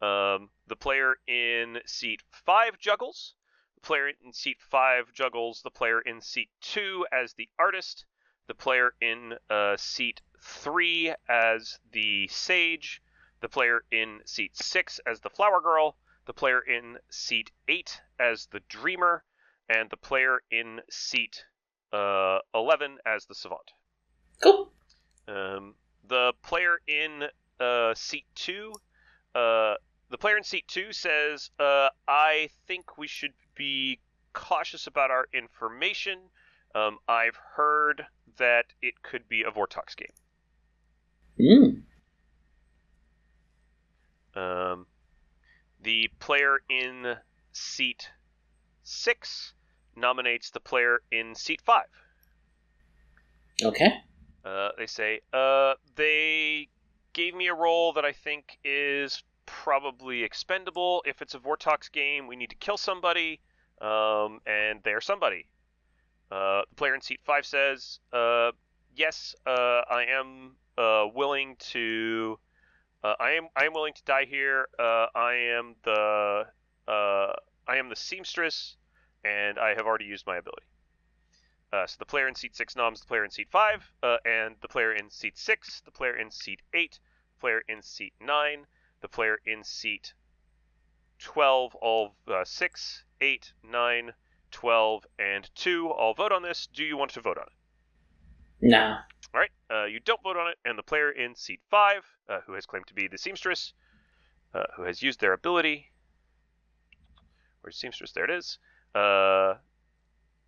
[SPEAKER 1] The player in Seat 5 juggles. The player in Seat 5 juggles the player in Seat 2 as the Artist, the player in Seat 3 as the Sage, the player in Seat 6 as the Flower Girl, the player in Seat 8 as the Dreamer, and the player in Seat 11 as the Savant.
[SPEAKER 2] Cool.
[SPEAKER 1] The player in Seat 2, the player in Seat 2 says, I think we should be cautious about our information. I've heard that it could be a Vortox game. The player in Seat 6 nominates the player in Seat 5.
[SPEAKER 2] Okay.
[SPEAKER 1] They say, they gave me a role that I think is probably expendable. If it's a Vortox game, we need to kill somebody, and they're somebody. The player in Seat 5 says, yes, I am willing to... I am willing to die here. I am the seamstress, and I have already used my ability. So the player in Seat 6 noms the player in Seat 5, and the player in Seat 6, the player in Seat 8, the player in Seat 9, the player in Seat 12, all 6, 8, 9, 12, and 2 all vote on this. Do you want to vote on it?
[SPEAKER 2] Nah.
[SPEAKER 1] All right, you don't vote on it, and the player in Seat 5, who has claimed to be the seamstress, who has used their ability, where's seamstress? There it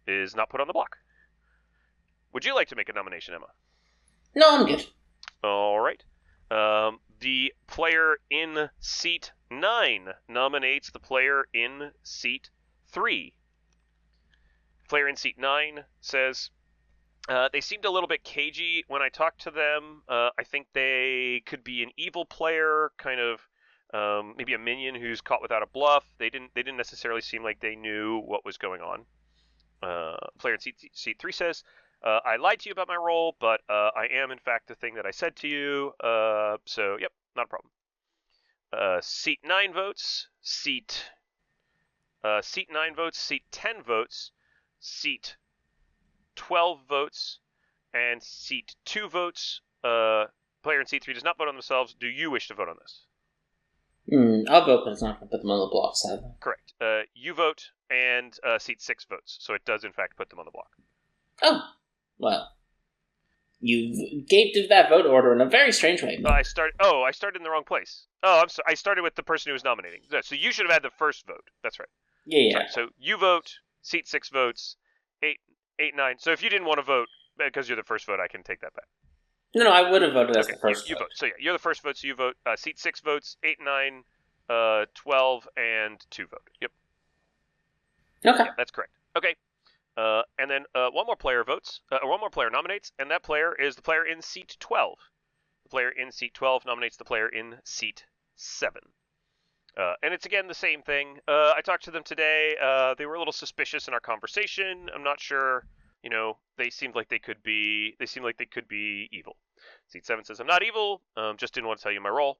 [SPEAKER 1] is not put on the block. Would you like to make a nomination, Emma?
[SPEAKER 2] No, I'm good.
[SPEAKER 1] All right. The player in Seat 9 nominates the player in Seat 3. Player in Seat 9 says, they seemed a little bit cagey when I talked to them. I think they could be an evil player, kind of maybe a minion who's caught without a bluff. They didn't necessarily seem like they knew what was going on. Player in Seat 3 says, I lied to you about my role, but I am in fact the thing that I said to you. So yep, not a problem. Seat 9 votes. Seat 9 votes. Seat 10 votes. Seat 12 votes, and Seat 2 votes. Player in Seat 3 does not vote on themselves. Do you wish to vote on this?
[SPEAKER 2] I'll vote, but it's not going to put them on the block, sadly.
[SPEAKER 1] Correct. You vote, and Seat 6 votes, so it does in fact put them on the block.
[SPEAKER 2] Oh, well. You gave that vote order in a very strange way.
[SPEAKER 1] I started in the wrong place. Oh, I'm sorry. I started with the person who was nominating. So you should have had the first vote. That's right.
[SPEAKER 2] Yeah.
[SPEAKER 1] Sorry. So you vote. Seat 6 votes. 8, 9. So if you didn't want to vote because you're the first vote, I can take that back.
[SPEAKER 2] No, I would have voted as the first
[SPEAKER 1] you
[SPEAKER 2] vote.
[SPEAKER 1] So yeah, you're the first vote. So you vote. Seat 6 votes. 8, 9, 12, and 2 vote. Yep.
[SPEAKER 2] Okay.
[SPEAKER 1] Yeah, that's correct. Okay. And then one more player votes, or one more player nominates, and that player is the player in seat 12. The player in seat 12 nominates the player in seat 7. And it's again the same thing. I talked to them today. They were a little suspicious in our conversation. I'm not sure. They seemed like they could be. They seemed like they could be evil. Seat 7 says, "I'm not evil. Just didn't want to tell you my role."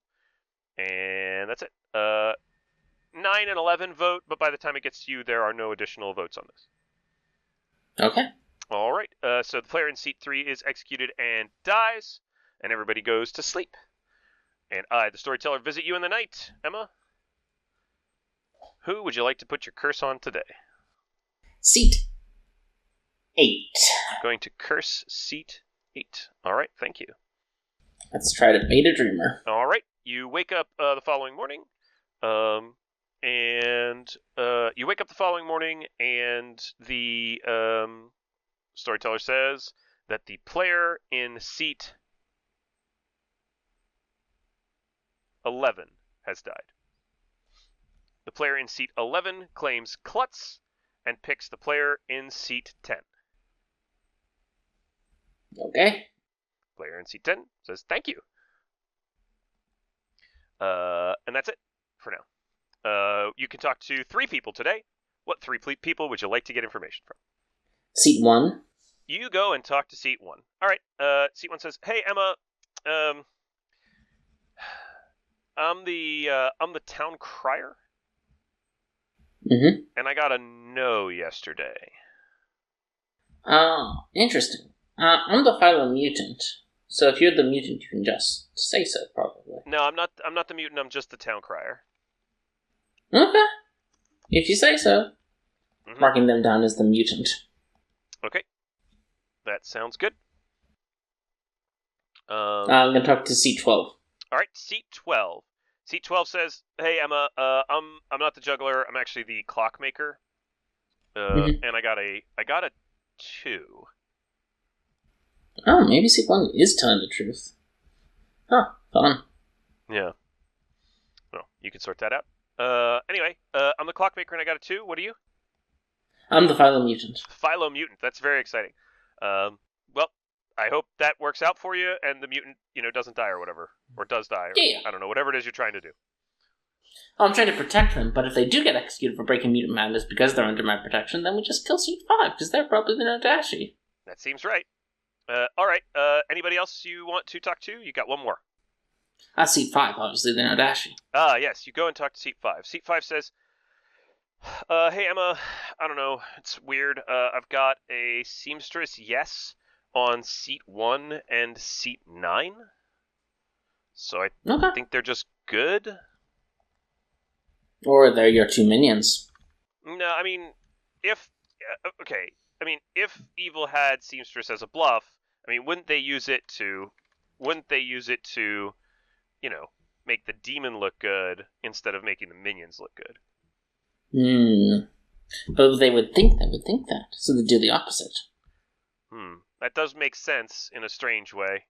[SPEAKER 1] And that's it. 9 and 11 vote, but by the time it gets to you, there are no additional votes on this.
[SPEAKER 2] Okay.
[SPEAKER 1] All right. So the player in seat 3 is executed and dies, and everybody goes to sleep. And I, the storyteller, visit you in the night. Emma, who would you like to put your curse on today?
[SPEAKER 2] Seat 8.
[SPEAKER 1] Going to curse seat 8. All right. Thank you.
[SPEAKER 2] Let's try to bait a dreamer.
[SPEAKER 1] All right. You wake up the following morning. You wake up the following morning, and the storyteller says that the player in seat 11 has died. The player in seat 11 claims Klutz and picks the player in seat 10.
[SPEAKER 2] Okay.
[SPEAKER 1] Player in seat 10 says thank you. And that's it for now. You can talk to 3 people today. What 3 people would you like to get information from?
[SPEAKER 2] Seat 1.
[SPEAKER 1] You go and talk to seat 1. All right. Seat 1 says, "Hey Emma, I'm the town crier, and I got a no yesterday."
[SPEAKER 2] Oh, interesting. I'm the phylomutant. So if you're the mutant, you can just say so, probably.
[SPEAKER 1] No, I'm not. I'm not the mutant. I'm just the town crier.
[SPEAKER 2] Okay. If you say so. Marking them down as the mutant.
[SPEAKER 1] Okay. That sounds good.
[SPEAKER 2] I'm going to talk to seat 12.
[SPEAKER 1] All right, seat 12. Seat 12 says, "Hey Emma, I'm not the juggler. I'm actually the clockmaker. And I got a 2.
[SPEAKER 2] Oh, maybe seat 1 is telling the truth. Huh, fun.
[SPEAKER 1] Yeah. Well, you can sort that out. Anyway, I'm the clockmaker and I got a 2. What are you?
[SPEAKER 2] I'm the phylomutant.
[SPEAKER 1] Phylomutant. That's very exciting. Well, I hope that works out for you, and the mutant, doesn't die or whatever, or does die. Or,
[SPEAKER 2] yeah.
[SPEAKER 1] I don't know, whatever it is you're trying to do.
[SPEAKER 2] I'm trying to protect them, but if they do get executed for breaking mutant madness because they're under my protection, then we just kill seat 5 because they're probably the Nodashi.
[SPEAKER 1] That seems right. All right. Anybody else you want to talk to? You got one more.
[SPEAKER 2] Seat 5, obviously the Nodashi.
[SPEAKER 1] Yes. You go and talk to seat 5. Seat 5 says, "Hey Emma, I don't know. It's weird. I've got a seamstress yes on seat 1 and seat 9. So I think they're just good.
[SPEAKER 2] Or they're your 2 minions.
[SPEAKER 1] No, I mean, if evil had seamstress as a bluff, wouldn't they use it to, make the demon look good instead of making the minions look good?
[SPEAKER 2] But they would think that, so they do the opposite.
[SPEAKER 1] That does make sense in a strange way.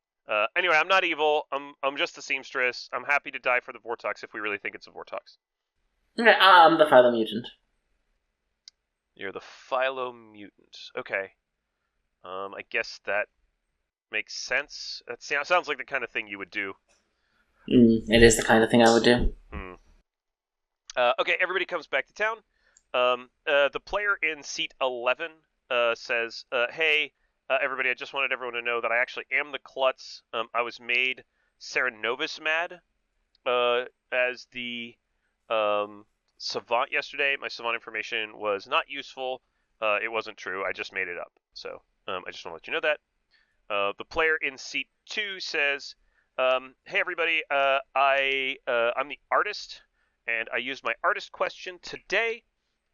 [SPEAKER 1] Anyway, I'm not evil. I'm just the seamstress. I'm happy to die for the Vortox if we really think it's a Vortox.
[SPEAKER 2] Okay, I'm the phylomutant.
[SPEAKER 1] You're the phylomutant. Okay. I guess that makes sense. That sounds like the kind of thing you would do.
[SPEAKER 2] It is the kind of thing I would do.
[SPEAKER 1] Okay, everybody comes back to town. The player in seat 11 says, "Hey, everybody, I just wanted everyone to know that I actually am the Klutz. I was made Serenovus mad as the savant yesterday. My savant information was not useful. It wasn't true. I just made it up. So I just want to let you know that." The player in seat 2 says, "Hey everybody, I'm the artist, and I used my artist question today,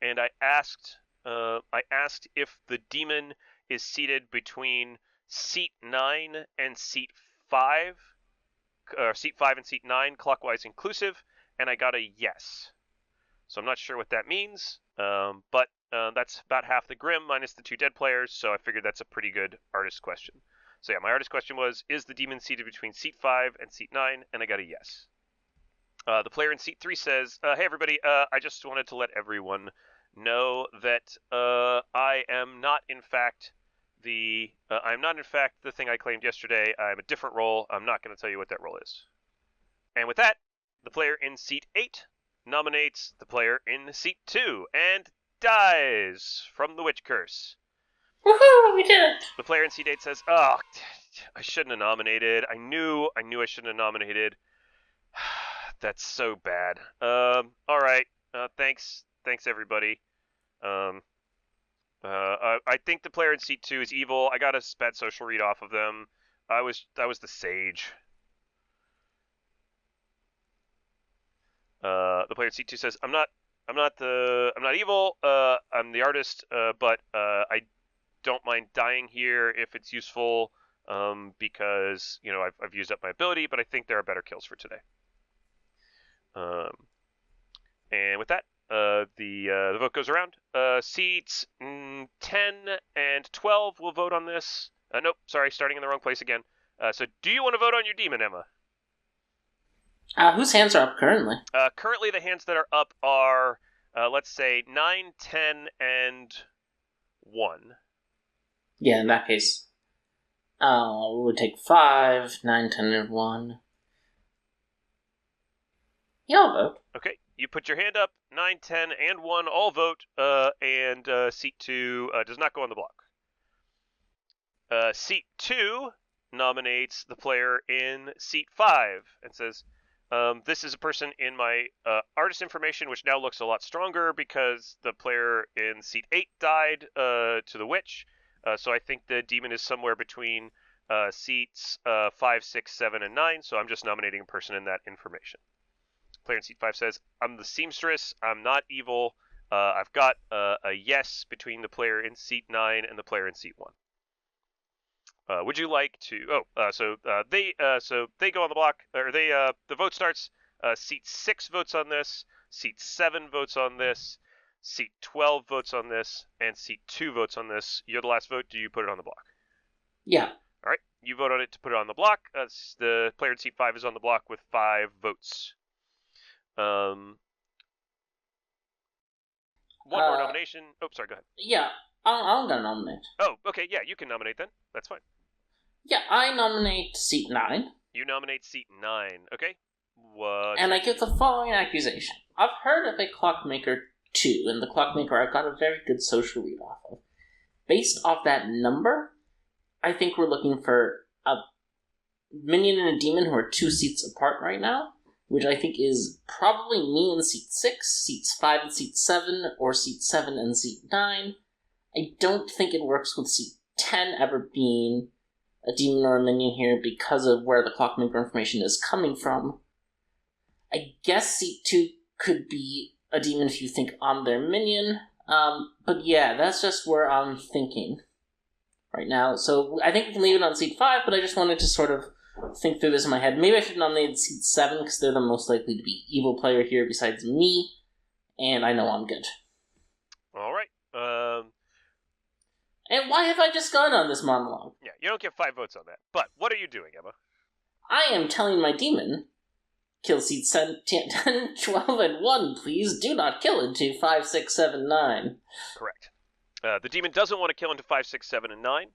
[SPEAKER 1] and I asked if the demon is seated between seat 9 and seat 5, seat 5 and seat 9 clockwise inclusive, and I got a yes. So I'm not sure what that means, but that's about half the Grim minus the 2 dead players, so I figured that's a pretty good artist question. So yeah, my artist question was, is the demon seated between seat 5 and seat 9? And I got a yes. The player in seat 3 says, hey everybody, I just wanted to let everyone know that I am not in fact the thing I claimed yesterday. I'm a different role. I'm not going to tell you what that role is. And with that, the player in seat 8 nominates the player in seat 2 and dies from the witch curse.
[SPEAKER 2] Woohoo! We did it!
[SPEAKER 1] The player in seat 8 says, oh, I shouldn't have nominated. I knew I shouldn't have nominated. That's so bad. All right. Thanks everybody. I think the player in seat 2 is evil. I got a bad social read off of them. I was the sage. The player in seat 2 says, I'm not evil. I'm the artist. But I don't mind dying here if it's useful. Because I've used up my ability, but I think there are better kills for today. And with that, the vote goes around. Seats 10 and 12 will vote on this. Nope, sorry, starting in the wrong place again. So do you want to vote on your demon, Emma?
[SPEAKER 2] Whose hands are up currently?
[SPEAKER 1] Currently, the hands that are up are, let's say, 9, 10, and 1.
[SPEAKER 2] Yeah, in that case, we would take 5, 9, 10, and 1. Yeah, I'll vote.
[SPEAKER 1] Okay, you put your hand up. 9, 10, and 1 all vote, and seat 2 does not go on the block. Seat 2 nominates the player in seat 5 and says, this is a person in my artist information, which now looks a lot stronger because the player in seat 8 died to the witch. So I think the demon is somewhere between seats 5, 6, 7, and 9. So I'm just nominating a person in that information. Player in seat 5 says, I'm the seamstress. I'm not evil. I've got a yes between the player in seat 9 and the player in seat 1. Would you like to? So they go on the block, or the vote starts. Seat 6 votes on this. Seat 7 votes on this. Seat 12 votes on this, and seat 2 votes on this. You're the last vote. Do you put it on the block?
[SPEAKER 2] Yeah.
[SPEAKER 1] All right. You vote on it to put it on the block. The player in seat 5 is on the block with 5 votes. One more nomination. Oh, sorry. Go ahead.
[SPEAKER 2] Yeah, I'm gonna nominate.
[SPEAKER 1] Oh, okay. Yeah, you can nominate then. That's fine.
[SPEAKER 2] Yeah, I nominate seat 9.
[SPEAKER 1] You nominate seat 9. Okay. What?
[SPEAKER 2] And I give the following accusation. I've heard of a Clockmaker 2, and the Clockmaker I got a very good social read off of. Based off that number, I think we're looking for a minion and a demon who are 2 seats apart right now, which I think is probably me in seat 6, seats 5 and seat 7, or seat 7 and seat 9. I don't think it works with seat 10 ever being a demon or a minion here because of where the Clockmaker information is coming from. I guess seat 2 could be a demon if you think I'm their minion. But yeah, that's just where I'm thinking right now. So I think we can leave it on seat 5, but I just wanted to sort of think through this in my head. Maybe I should nominate seat 7 because they're the most likely to be evil player here besides me, and I know I'm good.
[SPEAKER 1] All right.
[SPEAKER 2] And why have I just gone on this monologue?
[SPEAKER 1] Yeah, you don't get 5 votes on that. But what are you doing, Emma?
[SPEAKER 2] I am telling my demon, kill seats 10, 12, and 1, please. Do not kill into 5, 6, 7, 9.
[SPEAKER 1] Correct. The demon doesn't want to kill into 5, 6, 7, and 9.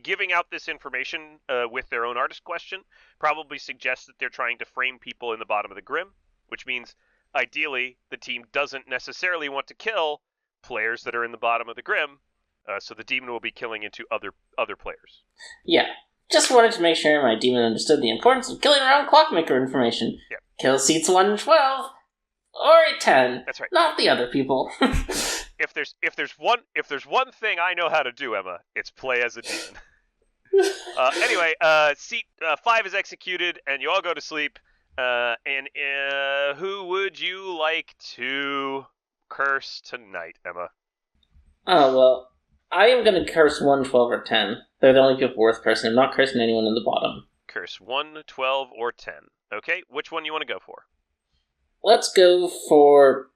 [SPEAKER 1] Giving out this information with their own artist question probably suggests that they're trying to frame people in the bottom of the Grim, which means, ideally, the team doesn't necessarily want to kill players that are in the bottom of the Grim, so the demon will be killing into other players.
[SPEAKER 2] Yeah. Just wanted to make sure my demon understood the importance of killing around Clockmaker information.
[SPEAKER 1] Yep.
[SPEAKER 2] Kill seats 1 and 12, or 10.
[SPEAKER 1] That's right.
[SPEAKER 2] Not the other people.
[SPEAKER 1] If there's one thing I know how to do, Emma, it's play as a demon. Anyway, seat 5 is executed, and you all go to sleep. And who would you like to curse tonight, Emma?
[SPEAKER 2] Oh, well, I am going to curse 1, 12, or 10. They're the only people worth cursing. I'm not cursing anyone in the bottom.
[SPEAKER 1] Curse 1, 12, or 10. Okay, which one you want to go for?
[SPEAKER 2] Let's go for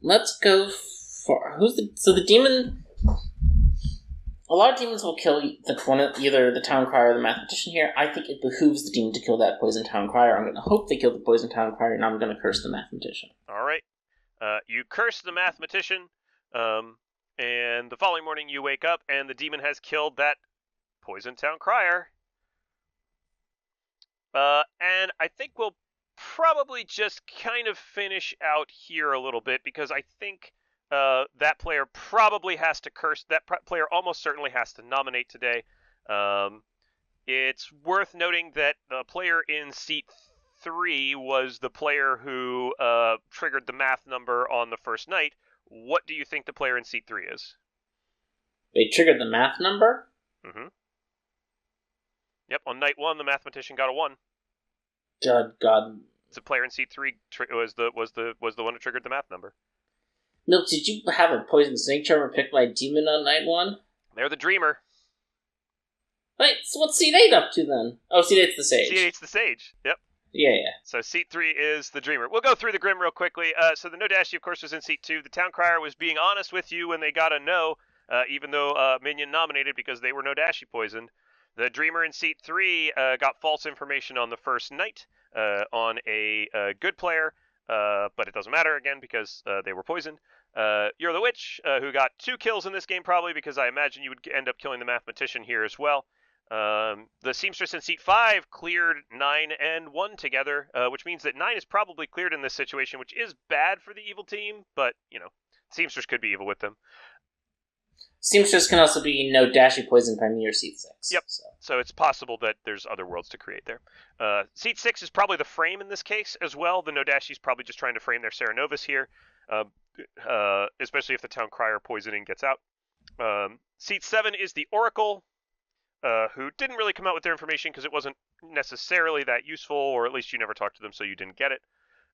[SPEAKER 2] the demon. A lot of demons will kill either the town crier or the mathematician here. I think it behooves the demon to kill that poison town crier. I'm going to hope they kill the poison town crier, and I'm going to curse the mathematician.
[SPEAKER 1] All right. You curse the mathematician, and the following morning you wake up, and the demon has killed that poison town crier. And I think we'll probably just kind of finish out here a little bit, because I think that player probably has to curse. That player almost certainly has to nominate today. It's worth noting that the player in seat 3 was the player who triggered the math number on the first night. What do you think the player in seat 3 is?
[SPEAKER 2] They triggered the math number?
[SPEAKER 1] Mm-hmm. Yep, on night 1, the mathematician got a 1.
[SPEAKER 2] God.
[SPEAKER 1] The player in seat 3 was the one who triggered the math number.
[SPEAKER 2] Milk, did you have a poison snake charmer picked by a demon on night 1?
[SPEAKER 1] They're the dreamer.
[SPEAKER 2] Wait, so what's seat 8 up to then? Oh, seat 8's the sage.
[SPEAKER 1] Seat 8's the sage, yep.
[SPEAKER 2] Yeah.
[SPEAKER 1] So seat 3 is the dreamer. We'll go through the grim real quickly. So the no dashie, of course, was in seat 2. The town crier was being honest with you when they got a no, even though Minion nominated because they were no dashie poisoned. The dreamer in seat 3 got false information on the first night on a good player, but it doesn't matter again because they were poisoned. You're the witch, who got 2 kills in this game probably, because I imagine you would end up killing the mathematician here as well. The seamstress in seat 5 cleared 9 and 1 together, which means that 9 is probably cleared in this situation, which is bad for the evil team, but, seamstress could be evil with them.
[SPEAKER 2] Seamstress can also be no dashie poison by me or seat 6.
[SPEAKER 1] Yep. So it's possible that there's other worlds to create there. Seat 6 is probably the frame in this case as well. The no dashie's probably just trying to frame their Sarah Novus here, especially if the town crier poisoning gets out. Seat 7 is the Oracle, who didn't really come out with their information because it wasn't necessarily that useful, or at least you never talked to them, so you didn't get it.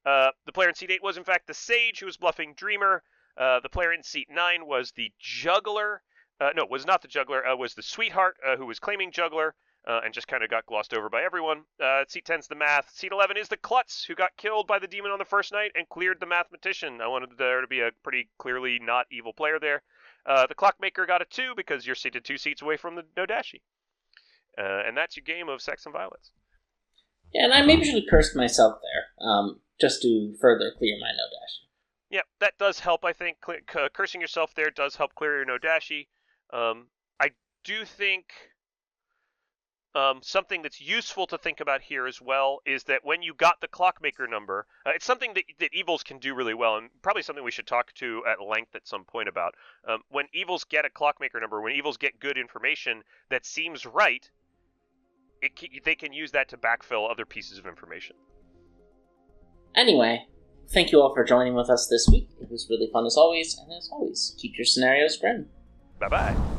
[SPEAKER 1] The player in seat 8 was in fact the Sage, who was bluffing Dreamer. The player in seat 9 was the Juggler. No, was not the Juggler. Was the Sweetheart, who was claiming Juggler, and just kind of got glossed over by everyone. Seat 10's the Math. Seat 11 is the Klutz, who got killed by the demon on the first night and cleared the Mathematician. I wanted there to be a pretty clearly not evil player there. The Clockmaker got a 2 because you're seated 2 seats away from the no dashie. And that's your game of Sects and Violets.
[SPEAKER 2] Yeah, and I maybe should have cursed myself there, just to further clear my no dashie.
[SPEAKER 1] Yeah, that does help, I think. Cursing yourself there does help clear your no dashie. I do think something that's useful to think about here as well is that when you got the Clockmaker number, it's something that evils can do really well, and probably something we should talk to at length at some point about. When evils get a Clockmaker number, when evils get good information that seems right, they can use that to backfill other pieces of information.
[SPEAKER 2] Anyway, thank you all for joining with us this week. It was really fun as always, and as always, keep your scenarios grim.
[SPEAKER 1] Bye-bye.